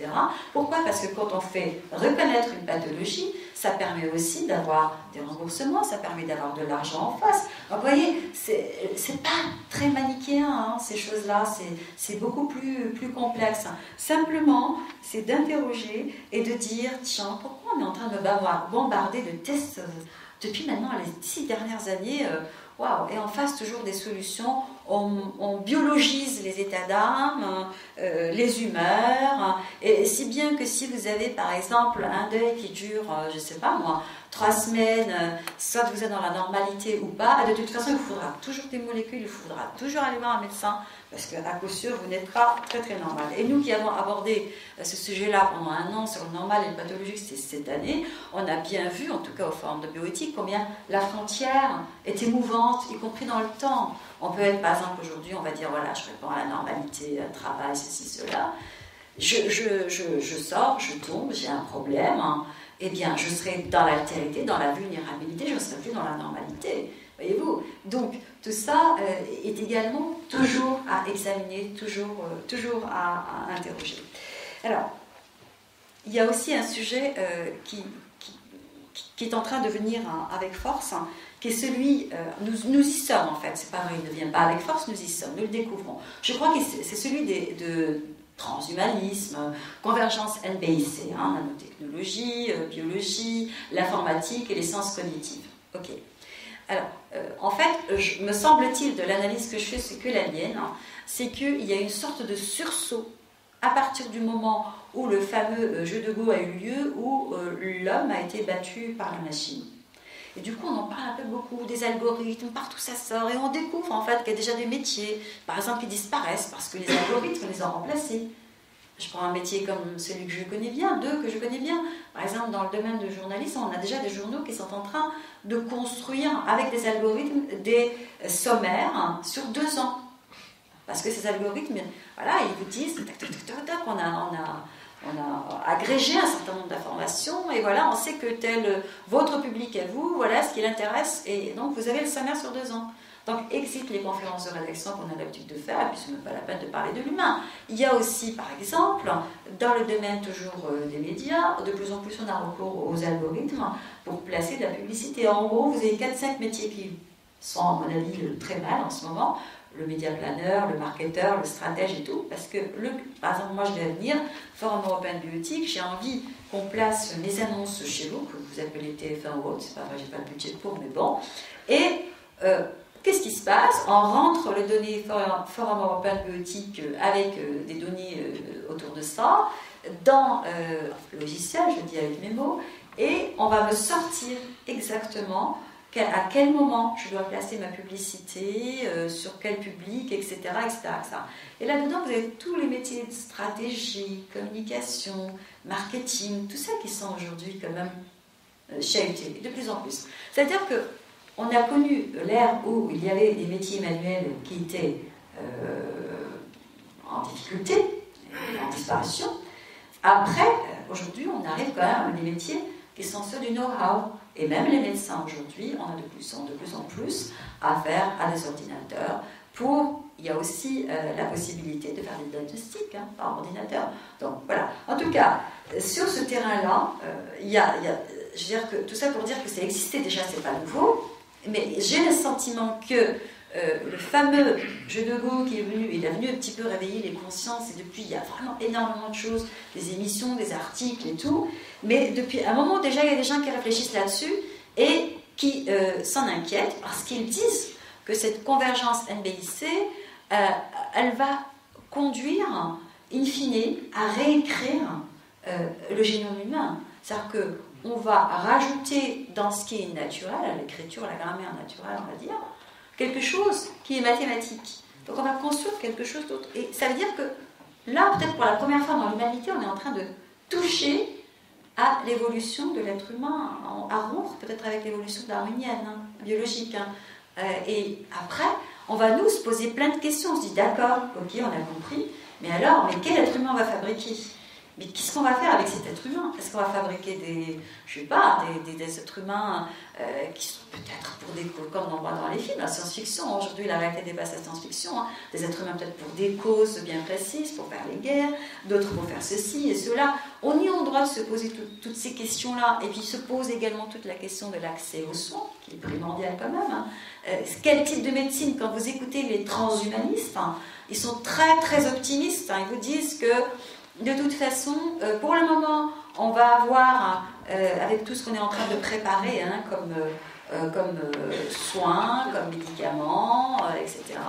Pourquoi? Parce que quand on fait reconnaître une pathologie, ça permet aussi d'avoir des remboursements, ça permet d'avoir de l'argent en face. Donc, vous voyez, c'est pas très manichéen, hein, ces choses-là, c'est beaucoup plus complexe. Simplement, c'est d'interroger et de dire, tiens, pourquoi on est en train de me bombarder de tests depuis maintenant les 6 dernières années Waouh. Et en face, toujours des solutions. On biologise les états d'âme, les humeurs. Et si bien que si vous avez, par exemple, un deuil qui dure, je ne sais pas moi, 3 semaines, soit vous êtes dans la normalité ou pas, de toute façon, il vous faudra toujours des molécules, il vous faudra toujours aller voir un médecin, parce qu'à coup sûr, vous n'êtes pas très très normal. Et nous qui avons abordé ce sujet-là pendant 1 an sur le normal et le pathologique cette année, on a bien vu, en tout cas au forum de bioéthique, combien la frontière est émouvante, y compris dans le temps. On peut être, par exemple, aujourd'hui, on va dire, voilà, je réponds à la normalité, travail, ceci, cela. Je sors, je tombe, j'ai un problème, hein. Eh bien, je serai dans l'altérité, dans la vulnérabilité, je ne serai plus dans la normalité. Voyez-vous? Donc, tout ça est également toujours à examiner, toujours à interroger. Alors, il y a aussi un sujet qui est en train de venir avec force, hein, qui est celui, nous y sommes en fait, c'est pas vrai, il ne vient pas avec force, nous y sommes, nous le découvrons. Je crois que c'est celui de transhumanisme, convergence NBIC, hein, nanotechnologie, biologie, l'informatique et les sciences cognitives. Ok. Alors, en fait, me semble-t-il, de l'analyse que je fais, c'est que la mienne, hein, c'est qu'il y a une sorte de sursaut à partir du moment où le fameux jeu de Go a eu lieu, où l'homme a été battu par la machine. Et du coup, on en parle un peu beaucoup, des algorithmes, partout ça sort, et on découvre en fait qu'il y a déjà des métiers, par exemple, qui disparaissent parce que les algorithmes les ont remplacés. Je prends un métier comme celui que je connais bien, 2 que je connais bien. Par exemple, dans le domaine du journalisme, on a déjà des journaux qui sont en train de construire avec des algorithmes des sommaires sur 2 ans. Parce que ces algorithmes, voilà, ils vous disent, on a agrégé un certain nombre d'informations, et voilà, on sait que votre public est vous, voilà ce qui l'intéresse, et donc vous avez le sommaire sur 2 ans. Donc, exit les conférences de rédaction qu'on a l'habitude de faire, et puis ce n'est même pas la peine de parler de l'humain. Il y a aussi, par exemple, dans le domaine toujours des médias, de plus en plus on a recours aux algorithmes pour placer de la publicité. En gros, vous avez 4-5 métiers qui sont, à mon avis, très mal en ce moment. Le média planeur, le marketeur, le stratège et tout, parce que, par exemple, moi je vais venir, Forum européen de bioéthique, j'ai envie qu'on place mes annonces chez vous, que vous appelez TF1 ou autre, c'est pas vrai, j'ai pas le budget pour, mais bon. Et qu'est-ce qui se passe? On rentre les données Forum européen de bioéthique avec des données autour de ça, dans le logiciel, je le dis avec mes mots, et on va me sortir exactement à quel moment je dois placer ma publicité, sur quel public, etc., etc., etc. Et là-dedans, vous avez tous les métiers de stratégie, communication, marketing, tout ça qui sont aujourd'hui quand même chahutés, de plus en plus. C'est-à-dire qu'on a connu l'ère où il y avait des métiers manuels qui étaient en difficulté, en disparition. Après, aujourd'hui, on arrive quand même à des métiers qui sont ceux du know-how. Et même les médecins aujourd'hui, on a de plus en plus affaire à des ordinateurs il y a aussi la possibilité de faire des diagnostics par ordinateur. Donc voilà. En tout cas, sur ce terrain-là, je veux dire que tout ça pour dire que ça existait déjà, c'est pas nouveau, mais j'ai le sentiment que le fameux jeu de Go qui est venu, il est venu un petit peu réveiller les consciences, et depuis il y a vraiment énormément de choses, des émissions, des articles et tout, mais depuis un moment déjà il y a des gens qui réfléchissent là-dessus et qui s'en inquiètent parce qu'ils disent que cette convergence NBIC, elle va conduire in fine à réécrire le génome humain. C'est-à-dire qu'on va rajouter dans ce qui est naturel, l'écriture, la grammaire naturelle on va dire, quelque chose qui est mathématique. Donc on va construire quelque chose d'autre. Et ça veut dire que là, peut-être pour la première fois dans l'humanité, on est en train de toucher à l'évolution de l'être humain, à rompre peut-être avec l'évolution darwinienne, biologique. Et après, on va nous se poser plein de questions. On se dit, d'accord, ok, on a compris, mais alors, quel être humain on va fabriquer? Mais qu'est-ce qu'on va faire avec cet être humain? Est-ce qu'on va fabriquer des êtres humains qui sont peut-être pour des causes, comme on voit dans les films, la science-fiction, aujourd'hui la réalité dépasse la science-fiction, des êtres humains peut-être pour des causes bien précises, pour faire les guerres, d'autres pour faire ceci et cela. On y a le droit de se poser toutes ces questions-là, et puis se pose également toute la question de l'accès aux soins, qui est primordial quand même. Quel type de médecine? Quand vous écoutez les transhumanistes, ils sont très très optimistes, ils vous disent que de toute façon, pour le moment, on va avoir, avec tout ce qu'on est en train de préparer, comme soins, comme médicaments, etc.,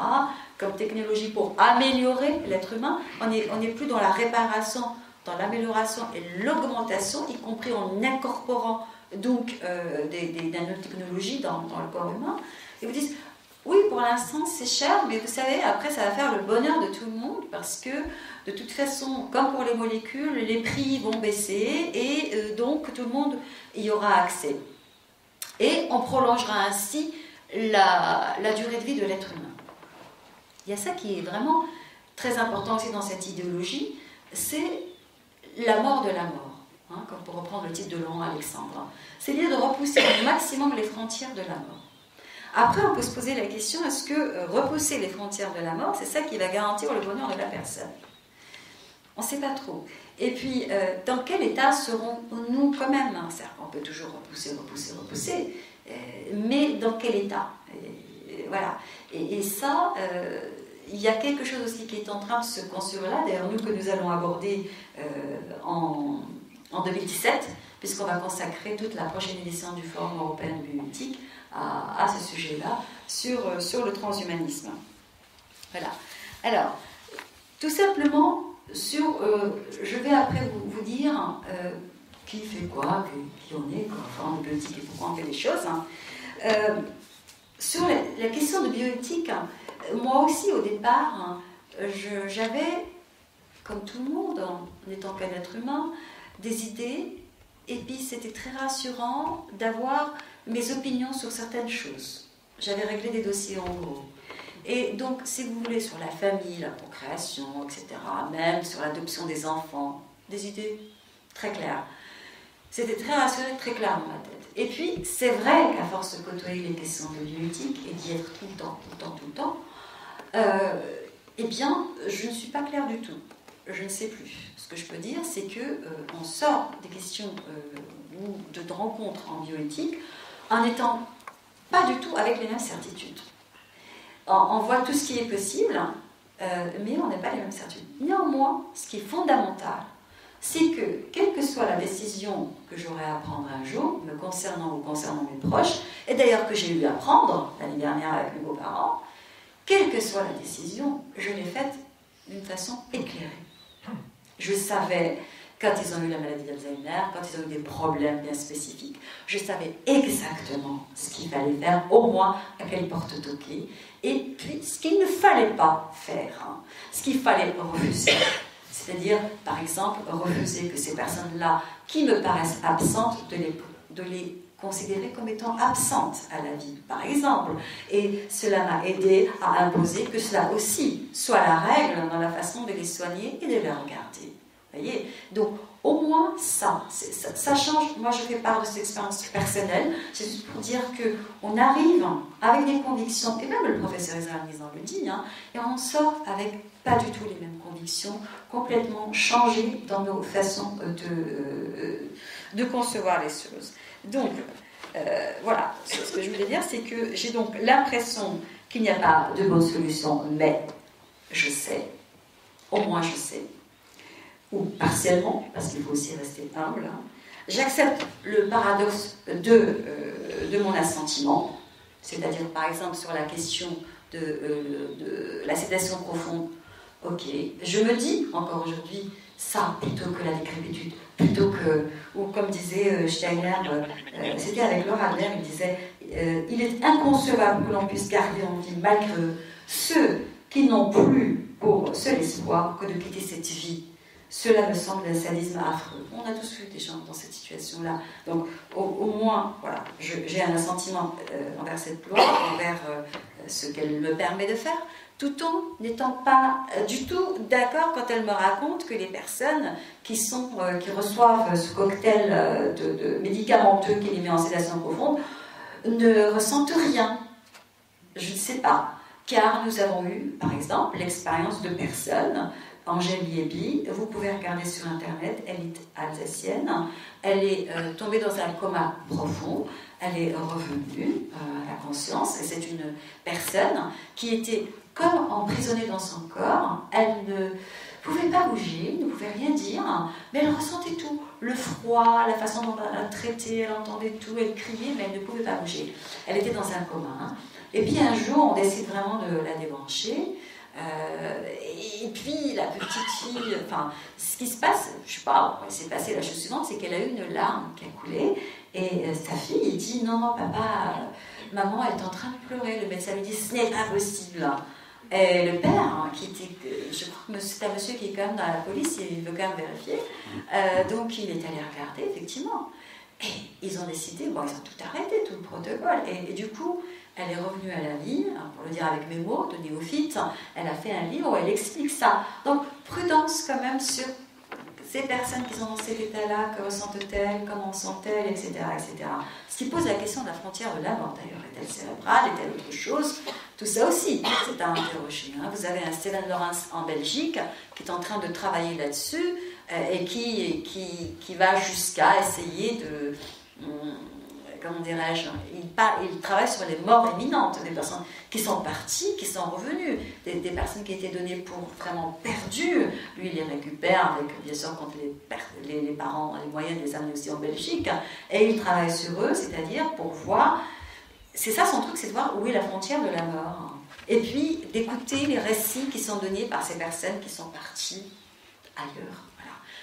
comme technologie pour améliorer l'être humain, on n'est plus dans la réparation, dans l'amélioration et l'augmentation, y compris en incorporant donc des nanotechnologies dans le corps humain. Et vous dites, oui, pour l'instant c'est cher, mais vous savez, après ça va faire le bonheur de tout le monde, parce que de toute façon, comme pour les molécules, les prix vont baisser et donc tout le monde y aura accès. Et on prolongera ainsi la durée de vie de l'être humain. Il y a ça qui est vraiment très important aussi dans cette idéologie, c'est la mort de la mort, comme pour reprendre le titre de Laurent Alexandre. C'est l'idée de repousser au maximum les frontières de la mort. Après, on peut se poser la question, est-ce que repousser les frontières de la mort, c'est ça qui va garantir le bonheur de la personne? On ne sait pas trop. Et puis, dans quel état serons-nous quand même? C'est-à-dire qu'on peut toujours repousser, mais dans quel état? Voilà. Et ça, il y a quelque chose aussi qui est en train de se construire là, d'ailleurs nous que nous allons aborder en 2017, puisqu'on va consacrer toute la prochaine édition du Forum européen de bioéthique à ce sujet-là, sur le transhumanisme. Voilà. Alors, tout simplement, je vais après vous dire qui fait quoi, qui on est, quoi, enfin, de bioéthique et pourquoi on fait les choses. Sur la question de bioéthique, moi aussi au départ, j'avais, comme tout le monde, en étant qu'un être humain, des idées, et puis c'était très rassurant d'avoir mes opinions sur certaines choses. J'avais réglé des dossiers en gros. Et donc, si vous voulez, sur la famille, la procréation, etc., même sur l'adoption des enfants, des idées très claires. C'était très rassuré, très clair dans ma tête. Et puis, c'est vrai qu'à force de côtoyer les questions de bioéthique et d'y être tout le temps, eh bien, je ne suis pas claire du tout. Je ne sais plus. Ce que je peux dire, c'est qu'on sort des questions ou de rencontres en bioéthique en n'étant pas du tout avec les mêmes certitudes. On voit tout ce qui est possible, mais on n'a pas les mêmes certitudes. Néanmoins, ce qui est fondamental, c'est que, quelle que soit la décision que j'aurai à prendre un jour, me concernant ou concernant mes proches, et d'ailleurs que j'ai eu à prendre l'année dernière avec mes beaux-parents, quelle que soit la décision, je l'ai faite d'une façon éclairée. Je savais, quand ils ont eu la maladie d'Alzheimer, quand ils ont eu des problèmes bien spécifiques, je savais exactement ce qu'il fallait faire, au moins à quelle porte toquer, et puis ce qu'il ne fallait pas faire, ce qu'il fallait refuser. C'est-à-dire, par exemple, refuser que ces personnes-là, qui me paraissent absentes, de les considérer comme étant absentes à la vie, par exemple. Et cela m'a aidé à imposer que cela aussi soit la règle dans la façon de les soigner et de les regarder. Vous voyez ? Donc, au moins ça change. Moi, je fais part de cette expérience personnelle. C'est juste pour dire qu'on arrive avec des convictions, et même le professeur Israël le dit, et on sort avec pas du tout les mêmes convictions, complètement changées dans nos façons de concevoir les choses. Donc, voilà, ce que je voulais dire, c'est que j'ai donc l'impression qu'il n'y a pas de bonne solution, mais je sais, au moins je sais, ou partiellement, parce qu'il faut aussi rester humble. J'accepte le paradoxe de mon assentiment, c'est-à-dire par exemple sur la question de la sédation profonde. Ok, je me dis encore aujourd'hui ça plutôt que la décrépitude, plutôt que, ou comme disait Steiner, c'était avec Laura Adler, il disait il est inconcevable que l'on puisse garder en vie malgré ceux qui n'ont plus pour seul espoir que de quitter cette vie. Cela me semble un sadisme affreux. On a tous vu des gens dans cette situation-là. Donc, au moins, voilà, j'ai un assentiment envers cette loi, envers ce qu'elle me permet de faire, tout en n'étant pas du tout d'accord quand elle me raconte que les personnes qui reçoivent ce cocktail de médicamenteux qui les met en sédation profonde ne ressentent rien. Je ne sais pas. Car nous avons eu, par exemple, l'expérience de personnes. Angèle Liebi, vous pouvez regarder sur internet, elle est alsacienne, elle est tombée dans un coma profond, elle est revenue à la conscience, et c'est une personne qui était comme emprisonnée dans son corps, elle ne pouvait pas bouger, ne pouvait rien dire, mais elle ressentait tout, le froid, la façon dont on la traitait, elle entendait tout, elle criait, mais elle ne pouvait pas bouger. Elle était dans un coma. Et puis un jour, on décide vraiment de la débrancher. Et puis la petite fille, enfin, ce qui se passe, je sais pas, il s'est passé la chose suivante, c'est qu'elle a eu une larme qui a coulé, et sa fille dit non, papa, maman elle est en train de pleurer. Le médecin lui dit ce n'est pas possible. Et le père, qui était, je crois que c'est un monsieur qui est quand même dans la police, il veut quand même vérifier, donc il est allé regarder effectivement. Et ils ont décidé, bon, ils ont tout arrêté, tout le protocole, et du coup, elle est revenue à la vie, pour le dire avec mes mots, de néophyte, elle a fait un livre où elle explique ça. Donc, prudence quand même sur ces personnes qui sont dans cet état-là, que ressentent-elles, comment sont-elles, etc., etc. Ce qui pose la question de la frontière de la mort, d'ailleurs. Est-elle cérébrale, est-elle autre chose? Tout ça aussi, c'est à interroger. Vous avez un Steven Lawrence en Belgique qui est en train de travailler là-dessus et qui va jusqu'à essayer de... comment dirais-je, il travaille sur les morts imminentes, des personnes qui sont parties, qui sont revenues, des personnes qui étaient données pour vraiment perdues. Lui, il les récupère, avec, bien sûr, quand les parents ont les moyens de les amener aussi en Belgique, et il travaille sur eux, c'est-à-dire pour voir, c'est ça son truc, c'est de voir où est la frontière de la mort. Et puis, d'écouter les récits qui sont donnés par ces personnes qui sont parties ailleurs.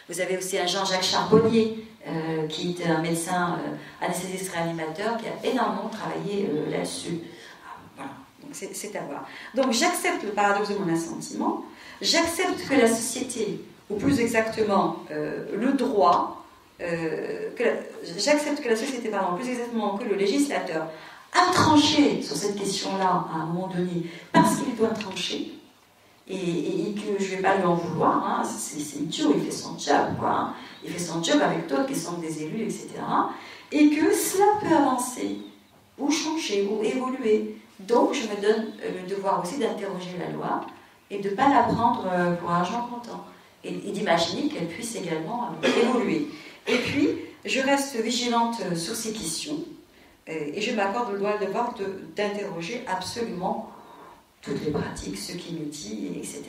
Vous avez aussi un Jean-Jacques Charbonnier, qui était un médecin anesthésiste réanimateur, qui a énormément travaillé là-dessus. Voilà, donc c'est à voir. Donc j'accepte le paradoxe de mon assentiment, j'accepte que la société, ou plus exactement le droit, j'accepte que la société, pardon, plus exactement que le législateur, a tranché sur cette question-là à un moment donné, parce qu'il doit trancher, et que je ne vais pas lui en vouloir, hein, c'est idiot, il fait son job, quoi, hein. Il fait son job avec d'autres qui sont des élus, etc. Et que cela peut avancer, ou changer, ou évoluer. Donc je me donne le devoir aussi d'interroger la loi et de ne pas la prendre pour argent comptant. Et d'imaginer qu'elle puisse également évoluer. Et puis, je reste vigilante sur ces questions et je m'accorde le devoir d'interroger absolument toutes les pratiques, ce qui nous dit, etc.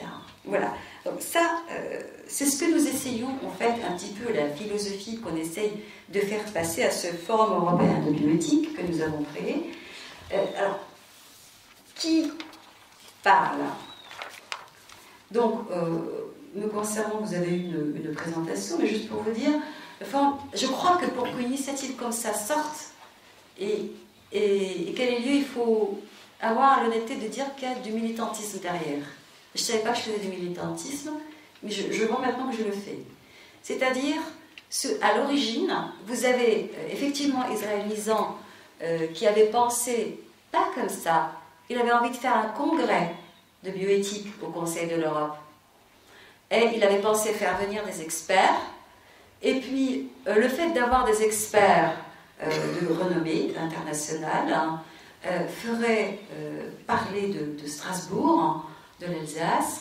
Voilà. Donc ça, c'est ce que nous essayons, en fait, un petit peu la philosophie qu'on essaye de faire passer à ce Forum européen de bioéthique que nous avons créé. Alors, qui parle? Donc, me concernant, vous avez eu une présentation, mais juste pour vous dire, enfin, je crois que pour qu'une initiative comme ça sorte et qu'elle ait lieu, il faut avoir l'honnêteté de dire qu'il y a du militantisme derrière. Je ne savais pas que je faisais du militantisme, mais je vois maintenant que je le fais. C'est-à-dire, à l'origine, vous avez effectivement Israël Lisan qui avait pensé, pas comme ça, il avait envie de faire un congrès de bioéthique au Conseil de l'Europe. Et il avait pensé faire venir des experts. Et puis, le fait d'avoir des experts de renommée internationale ferait parler de Strasbourg, de l'Alsace,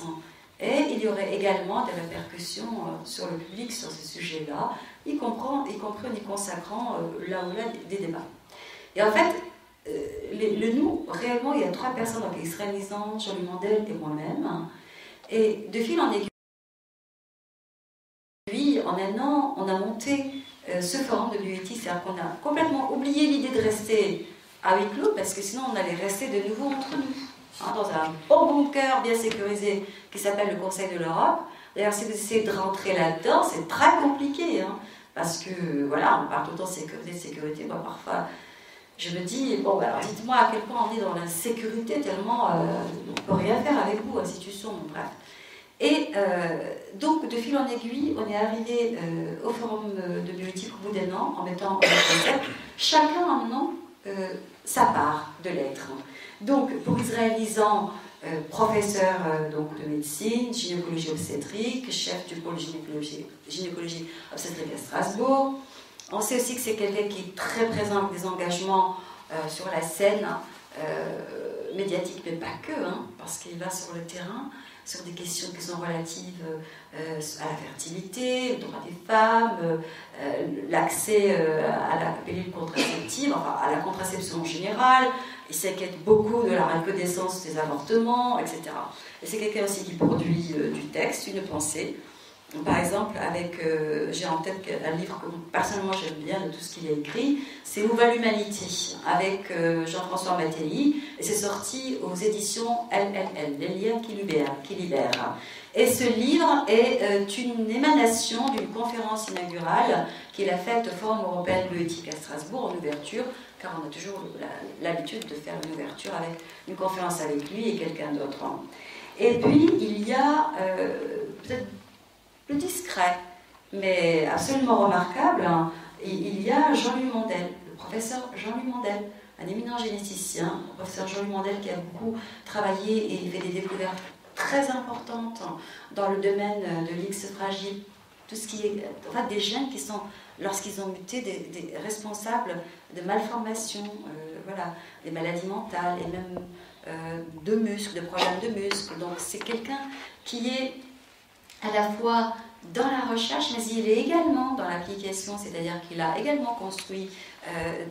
et il y aurait également des répercussions sur le public sur ces sujets-là, y compris en y consacrant là ou là des débats. Et en fait, nous, réellement, il y a 3 personnes, donc Israël Lisan, Jean-Louis Mandel et moi-même, et de fil en aiguille, en un an, on a monté ce forum de bioéthique, c'est-à-dire qu'on a complètement oublié l'idée de rester à huis clos, parce que sinon on allait rester de nouveau entre nous, hein, dans un bon bunker bien sécurisé qui s'appelle le Conseil de l'Europe. D'ailleurs, si vous essayez de rentrer là-dedans, c'est très compliqué, hein, parce que, voilà, on parle tout le temps de sécurité, moi parfois, je me dis, bon, alors dites-moi à quel point on est dans l'insécurité, tellement on ne peut rien faire avec vous, institution, bref. Et donc, de fil en aiguille, on est arrivé au forum de bioéthique au bout d'un an, en mettant en concept, chacun en menant sa part de l'être. Donc, pour Israël Lisan, professeur donc, de médecine, gynécologie obstétrique, chef du pôle gynécologie obstétrique à Strasbourg. On sait aussi que c'est quelqu'un qui est très présent avec des engagements sur la scène médiatique, mais pas que, hein, parce qu'il va sur le terrain, sur des questions qui sont relatives à la fertilité, le droit des femmes, l'accès à la pilule contraceptive, enfin à la contraception en général. Il s'inquiète beaucoup de la recrudescence des avortements, etc. Et c'est quelqu'un aussi qui produit du texte, une pensée. Par exemple, j'ai en tête un livre que personnellement j'aime bien de tout ce qu'il a écrit, c'est Nouvelle Humanité, avec Jean-François Mattei, et c'est sorti aux éditions LLL, Les liens qui libèrent. Et ce livre est une émanation d'une conférence inaugurale qu'il a faite au Forum européen de bioéthique à Strasbourg en ouverture, car on a toujours l'habitude de faire une ouverture avec une conférence avec lui et quelqu'un d'autre. Et puis, il y a peut-être plus discret, mais absolument remarquable, hein, il y a Jean-Louis Mandel, le professeur Jean-Louis Mandel, un éminent généticien, le professeur Jean-Louis Mandel qui a beaucoup travaillé et fait des découvertes très importantes dans le domaine de l'X fragile, tout ce qui est, en fait, des gènes qui sont, lorsqu'ils ont muté, des responsables de malformations, voilà, des maladies mentales et même de muscles, de problèmes de muscles. Donc c'est quelqu'un qui est à la fois dans la recherche, mais il est également dans l'application, c'est-à-dire qu'il a également construit,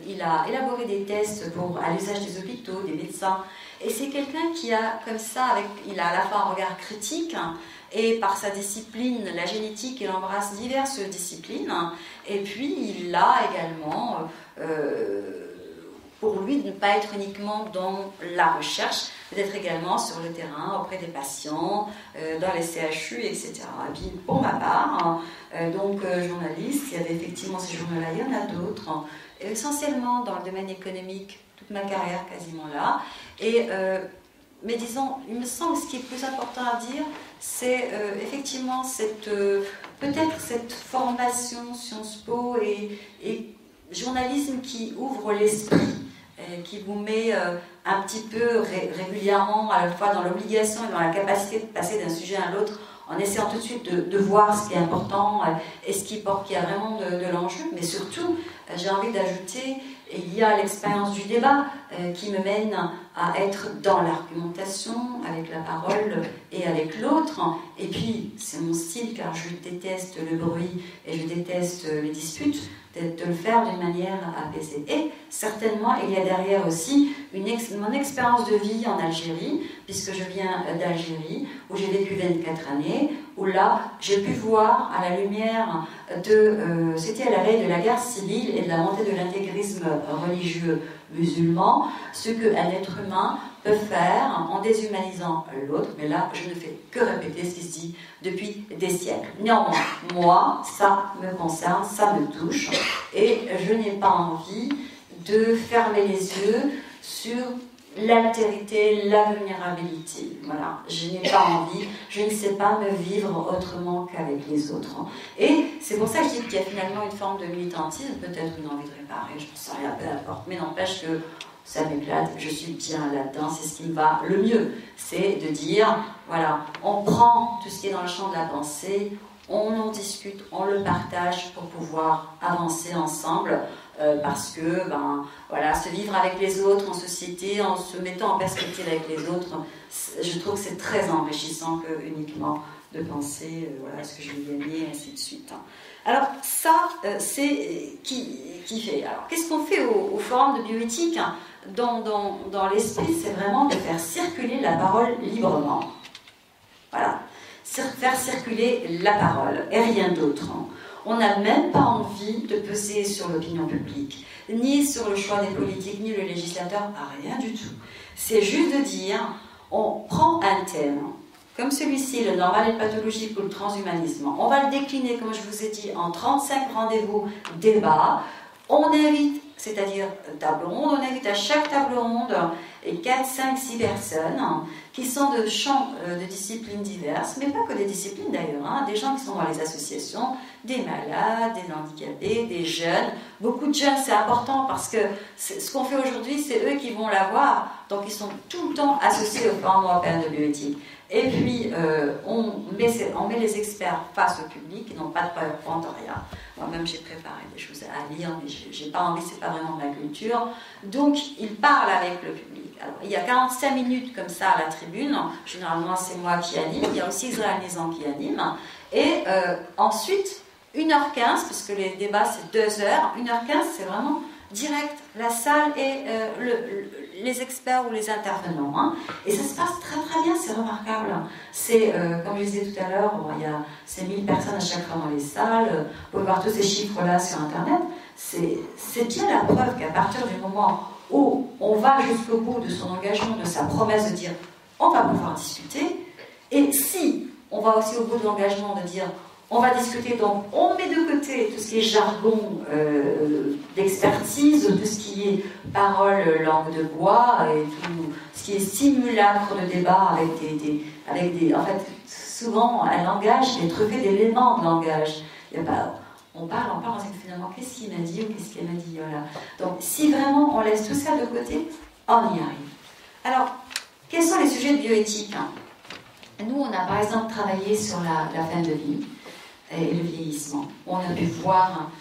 il a élaboré des tests à l'usage des hôpitaux, des médecins, et c'est quelqu'un qui a comme ça, il a à la fois un regard critique, hein, et par sa discipline, la génétique, il embrasse diverses disciplines, hein, et puis il a également, pour lui, de ne pas être uniquement dans la recherche, d'être également sur le terrain, auprès des patients, dans les CHU, etc. Et puis, pour ma part, donc journaliste, il y avait effectivement ces journaux-là, il y en a d'autres, hein, essentiellement dans le domaine économique, toute ma carrière quasiment là. Et, mais disons, il me semble que ce qui est plus important à dire, c'est effectivement peut-être cette formation Sciences Po et journalisme qui ouvre l'esprit qui vous met un petit peu régulièrement à la fois dans l'obligation et dans la capacité de passer d'un sujet à l'autre en essayant tout de suite de voir ce qui est important et ce qui a vraiment de l'enjeu. Mais surtout, j'ai envie d'ajouter, il y a l'expérience du débat qui me mène à être dans l'argumentation, avec la parole et avec l'autre. Et puis, c'est mon style, car je déteste le bruit et je déteste les disputes, de le faire d'une manière apaisée. Et certainement, il y a derrière aussi mon expérience de vie en Algérie, puisque je viens d'Algérie, où j'ai vécu 24 années, où là, j'ai pu voir à la lumière de... c'était à la veille de la guerre civile et de la montée de l'intégrisme religieux musulman, ce qu'un être humain peut faire en déshumanisant l'autre, mais là, je ne fais que répéter ce qui se dit depuis des siècles. Néanmoins, moi, ça me concerne, ça me touche, et je n'ai pas envie de fermer les yeux sur l'altérité, la vulnérabilité. Voilà, je n'ai pas envie, je ne sais pas me vivre autrement qu'avec les autres. Et c'est pour ça que je dis qu'il y a finalement une forme de militantisme, peut-être une envie de réparer, je ne sais rien, peu importe, mais n'empêche que ça m'éclate, je suis bien là-dedans, c'est ce qui me va le mieux. C'est de dire, voilà, on prend tout ce qui est dans le champ de la pensée, on en discute, on le partage pour pouvoir avancer ensemble, parce que, voilà, se vivre avec les autres en société, en se mettant en perspective avec les autres, je trouve que c'est très enrichissant que uniquement de penser, voilà, ce que je vais gagner, et ainsi de suite. Alors ça, c'est qui fait. Alors qu'est-ce qu'on fait au forum de bioéthique dans l'esprit, c'est vraiment de faire circuler la parole librement. Voilà, faire circuler la parole et rien d'autre. On n'a même pas envie de peser sur l'opinion publique, ni sur le choix des politiques, ni le législateur, rien du tout. C'est juste de dire, on prend un thème, comme celui-ci, le normal et le pathologique ou le transhumanisme. On va le décliner, comme je vous ai dit, en 35 rendez-vous débats. On invite, c'est-à-dire table ronde, on invite à chaque table ronde 4, 5, 6 personnes qui sont de champs de disciplines diverses, mais pas que des disciplines d'ailleurs, des gens qui sont dans les associations, des malades, des handicapés, des jeunes. Beaucoup de jeunes, c'est important parce que ce qu'on fait aujourd'hui, c'est eux qui vont l'avoir, donc ils sont tout le temps associés au Forum européen de bioéthique. Et puis, on met les experts face au public, qui n'ont pas de PowerPoint, rien. Moi-même, j'ai préparé des choses à lire, mais j'ai pas envie, c'est pas vraiment ma culture. Donc, ils parlent avec le public. Alors, il y a 45 minutes comme ça à la tribune. Généralement, c'est moi qui anime. Il y a aussi Israël Nizam qui anime. Et ensuite, 1h15, parce que les débats, c'est 2 heures. 1h15, c'est vraiment direct, la salle et les experts ou les intervenants. Et ça se passe très très bien, c'est remarquable. C'est, comme je disais tout à l'heure, il y a ces 1000 personnes à chaque fois dans les salles. Vous pouvez voir tous ces chiffres-là sur Internet. C'est bien la preuve qu'à partir du moment où on va jusqu'au bout de son engagement, de sa promesse de dire on va pouvoir discuter, et si on va aussi au bout de l'engagement de dire on va discuter, donc on met de côté tout ce qui est jargon d'expertise, tout ce qui est parole, langue de bois, et tout ce qui est simulacre de débat avec des en fait, souvent un langage qui est truffé d'éléments de langage. On parle, on se dit finalement qu'est-ce qu'il m'a dit ou qu'est-ce qu'elle m'a dit, voilà. Donc si vraiment on laisse tout ça de côté, on y arrive. Alors, quels sont les sujets de bioéthique? Nous, on a par exemple travaillé sur la fin de vie et le vieillissement. On a pu voir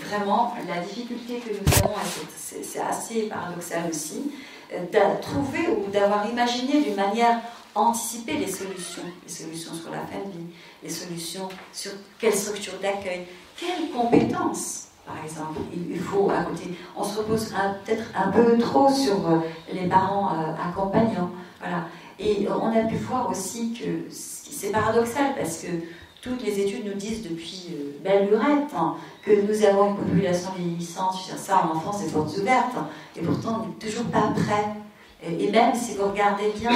vraiment la difficulté que nous avons, c'est assez paradoxal aussi, de trouver ou d'avoir imaginé d'une manière anticipée les solutions sur la fin de vie, les solutions sur quelle structure d'accueil, quelles compétences, par exemple, il faut à côté. On se repose peut-être un peu trop sur les parents accompagnants, voilà. Et on a pu voir aussi que c'est paradoxal parce que toutes les études nous disent depuis belle lurette que nous avons une population vieillissante, ça en enfance c'est portes ouvertes, et pourtant on n'est toujours pas prêt. Et même si vous regardez bien,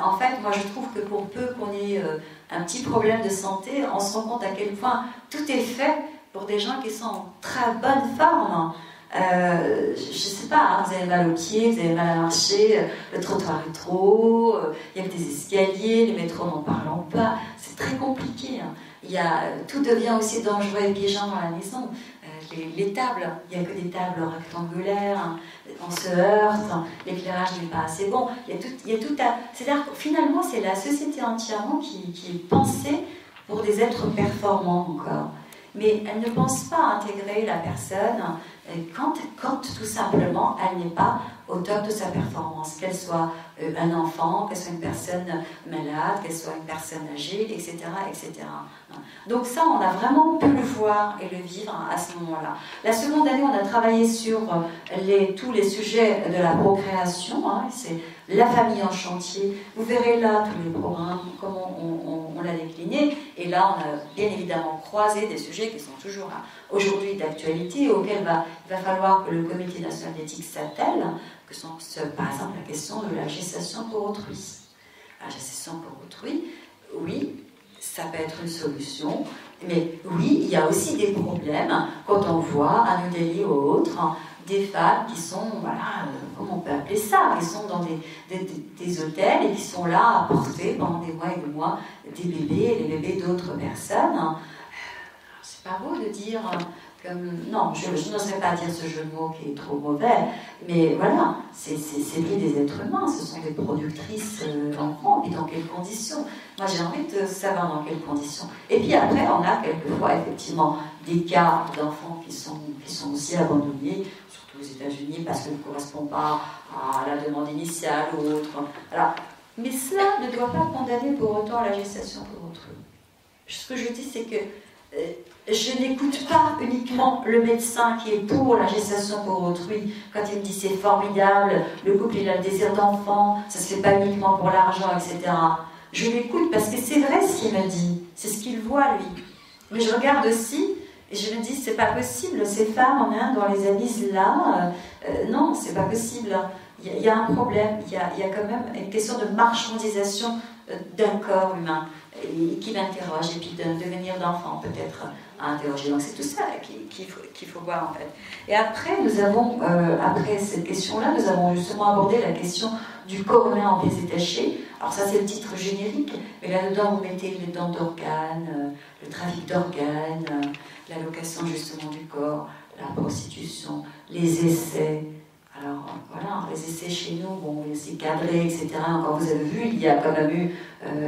en fait, moi je trouve que pour peu qu'on ait un petit problème de santé, on se rend compte à quel point tout est fait pour des gens qui sont en très bonne forme. Je ne sais pas, vous avez mal aux pieds, vous avez mal à marcher, le trottoir est trop haut, il y a que des escaliers, les métros n'en parlons pas, c'est très compliqué. Tout devient aussi dangereux et piégeant dans la maison. avec les tables. Il n'y a que des tables rectangulaires, hein. On se heurte, l'éclairage n'est pas assez bon. Il y a tout à... C'est-à-dire que finalement, c'est la société entièrement qui est pensée pour des êtres performants encore. Mais elle ne pense pas à intégrer la personne quand tout simplement elle n'est pas au top de sa performance, qu'elle soit un enfant, qu'elle soit une personne malade, qu'elle soit une personne âgée, etc., etc. Donc ça, on a vraiment pu le voir et le vivre à ce moment-là. La seconde année, on a travaillé sur tous les sujets de la procréation, hein, c'est la famille en chantier. Vous verrez là tous les programmes, comment on l'a décliné. Et là, on a bien évidemment croisé des sujets qui sont toujours aujourd'hui d'actualité, auxquels il va falloir que le Comité national d'éthique s'attelle, que sont par exemple la question de la gestation pour autrui. La gestation pour autrui, oui, ça peut être une solution, mais oui, il y a aussi des problèmes quand on voit à New Delhi ou autre des femmes qui sont, voilà, comment on peut appeler ça, qui sont dans des hôtels et qui sont là à porter pendant des mois et des mois des bébés, les bébés d'autres personnes. C'est pas beau de dire non, je n'oserais pas dire ce jeu de mots qui est trop mauvais, mais voilà, c'est plus des êtres humains, ce sont des productrices d'enfants, et dans quelles conditions? Moi j'ai envie de savoir dans quelles conditions. Et puis après, on a quelquefois effectivement des cas d'enfants qui sont aussi abandonnés, surtout aux États-Unis, parce qu'ils ne correspondent pas à la demande initiale ou autre. Alors, mais cela ne doit pas condamner pour autant la gestation pour autrui. Ce que je dis, c'est que je n'écoute pas uniquement le médecin qui est pour la gestation pour autrui quand il me dit c'est formidable, le couple il a le désir d'enfant, ça se fait pas uniquement pour l'argent, etc. Je l'écoute parce que c'est vrai ce qu'il me dit, c'est ce qu'il voit lui. Mais je regarde aussi et je me dis c'est pas possible, ces femmes en Inde dans les abysses là, non c'est pas possible. Il y a un problème, il y a quand même une question de marchandisation d'un corps humain qui m'interroge et puis d'un devenir d'enfant peut-être à interroger. Donc c'est tout ça qu'il faut voir en fait. Et après, nous avons, après cette question-là, nous avons justement abordé la question du corps humain en pièces détachées. Alors ça c'est le titre générique, mais là-dedans vous mettez les dents d'organes, le trafic d'organes, la location justement du corps, la prostitution, les essais. Alors voilà, les essais chez nous, bon, c'est cadré, etc. Encore vous avez vu, il y a quand même eu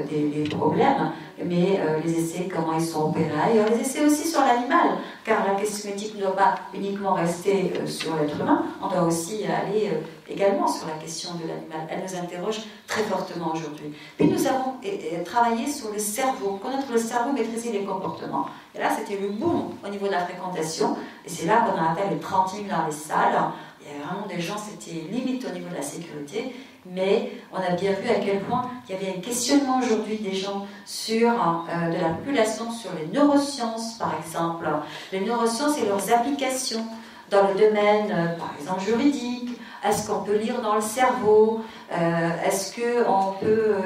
des problèmes, mais les essais, comment ils sont opérés ailleurs, les essais aussi sur l'animal, car la cosmétique ne doit pas uniquement rester sur l'être humain, on doit aussi aller également sur la question de l'animal. Elle nous interroge très fortement aujourd'hui. Puis nous avons travaillé sur le cerveau, connaître le cerveau, maîtriser les comportements. Et là, c'était le boom au niveau de la fréquentation, et c'est là qu'on a atteint les 30 000 dans les salles. Il y avait vraiment des gens, c'était limite au niveau de la sécurité, mais on a bien vu à quel point il y avait un questionnement aujourd'hui des gens sur, de la population sur les neurosciences, par exemple. Les neurosciences et leurs applications dans le domaine, par exemple, juridique. Est-ce qu'on peut lire dans le cerveau? Est-ce qu'on peut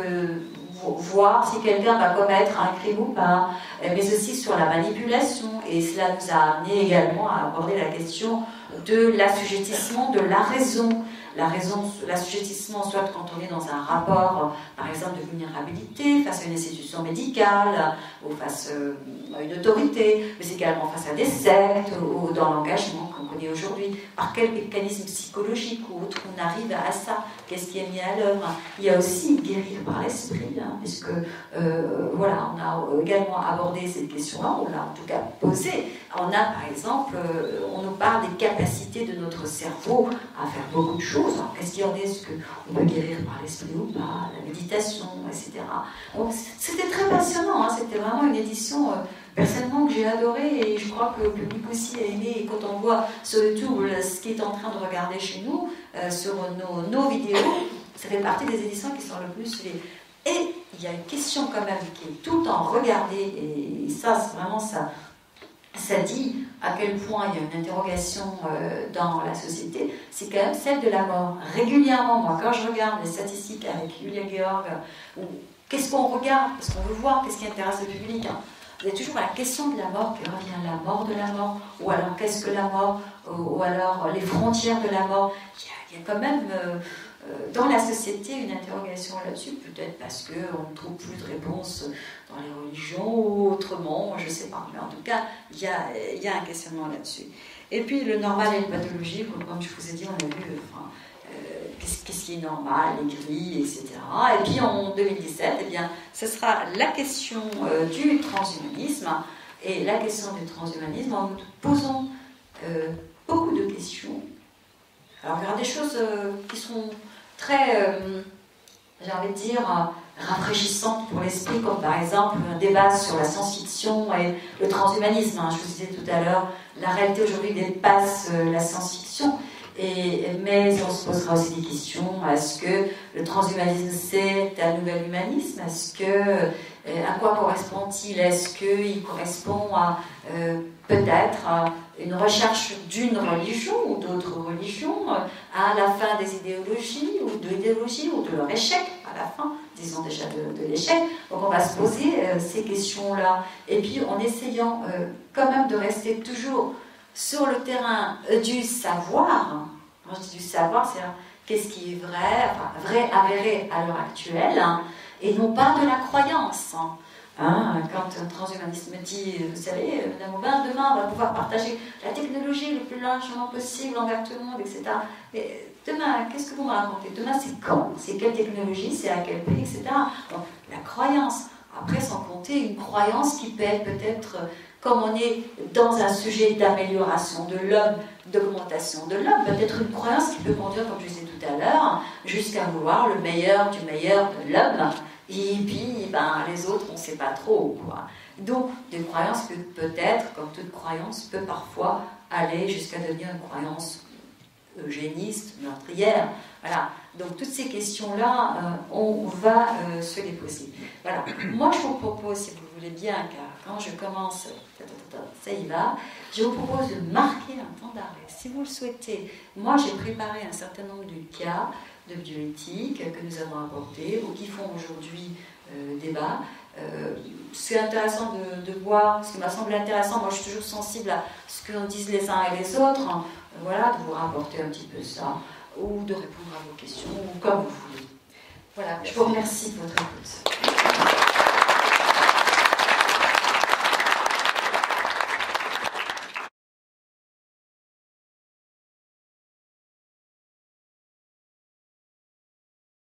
voir si quelqu'un va commettre un crime ou pas? Mais aussi sur la manipulation. Et cela nous a amené également à aborder la question de l'assujettissement de la raison. L'assujettissement, soit quand on est dans un rapport, par exemple, de vulnérabilité face à une institution médicale ou face à une autorité, mais également face à des sectes ou dans l'engagement qu'on connaît aujourd'hui. Par quel mécanisme psychologique ou autre on arrive à ça? Qu'est-ce qui est mis à l'œuvre? Il y a aussi guérir par l'esprit, hein, puisque voilà, on a également abordé cette question-là, on l'a en tout cas posée. On a, par exemple, on nous parle des capacités de notre cerveau à faire beaucoup de choses. Qu'est-ce qu'il y en est? Est-ce qu'on peut guérir par l'esprit ou pas? La méditation, etc. Donc, c'était très passionnant. Hein. C'était vraiment une édition, personnellement, que j'ai adorée. Et je crois que le public aussi a aimé. Et quand on voit sur YouTube ce qui est en train de regarder chez nous, sur nos vidéos, ça fait partie des éditions qui sont le plus suivies. Et il y a une question quand même qui est tout le temps regardée. Et ça, c'est vraiment ça. Ça dit à quel point il y a une interrogation dans la société, c'est quand même celle de la mort. Régulièrement, moi, quand je regarde les statistiques avec Julia Georg, qu'est-ce qu'on regarde? Parce qu'on veut voir qu'est-ce qui intéresse le public. Hein. Il y a toujours la question de la mort qui revient, la mort de la mort, ou alors qu'est-ce que la mort, ou alors les frontières de la mort. Il y a quand même dans la société une interrogation là-dessus, peut-être parce qu'on ne trouve plus de réponse dans les religions ou autrement, je ne sais pas. Mais en tout cas, il y a un questionnement là-dessus. Et puis le normal et le pathologique, comme je vous ai dit, on a vu qu'est-ce qui est normal, les grilles, etc. Et puis en 2017, eh bien, ce sera la question du transhumanisme. Et la question du transhumanisme, en nous posant beaucoup de questions. Alors il y aura des choses qui seront très, j'ai envie de dire, rafraîchissantes pour l'esprit, comme par exemple un débat sur la science-fiction et le transhumanisme. Je vous disais tout à l'heure, la réalité aujourd'hui dépasse la science-fiction. Mais on se posera aussi des questions. Est-ce que le transhumanisme c'est un nouvel humanisme? À quoi correspond-il? Est-ce qu'il correspond à peut-être à une recherche d'une religion ou d'autres religions, à la fin des idéologies ou de leur échec, à la fin, disons déjà de l'échec? Donc on va se poser ces questions-là. Et puis en essayant quand même de rester toujours sur le terrain du savoir. Quand je dis du savoir, c'est qu'est-ce qui est vrai, vrai avéré à l'heure actuelle, et non pas de la croyance. Quand un transhumaniste me dit, vous savez, Madame Aubin, demain on va pouvoir partager la technologie le plus largement possible envers tout le monde, etc. Mais demain, qu'est-ce que vous me racontez? Demain, c'est quand? C'est quelle technologie? C'est à quel pays, etc. Donc, la croyance. Après, sans compter une croyance qui peut être peut-être, comme on est dans un sujet d'amélioration de l'homme, d'augmentation de l'homme, peut-être une croyance qui peut conduire, comme je disais tout à l'heure, jusqu'à vouloir le meilleur du meilleur de l'homme. Et puis, les autres, on ne sait pas trop, quoi. Donc, des croyances que peut-être, comme toute croyance, peut parfois aller jusqu'à devenir une croyance eugéniste, meurtrière. Voilà. Donc, toutes ces questions-là, on va se les poser. Voilà. Moi, je vous propose, si vous voulez bien, car quand je commence, ça y va, je vous propose de marquer un temps d'arrêt. Si vous le souhaitez, moi, j'ai préparé un certain nombre de cas de bioéthique que nous avons abordés ou qui font aujourd'hui débat. C'est intéressant de voir, ce qui m'a semblé intéressant, moi je suis toujours sensible à ce que l'on disent les uns et les autres, voilà, de vous rapporter un petit peu ça, ou de répondre à vos questions, ou comme vous voulez. Voilà, je vous remercie de votre écoute.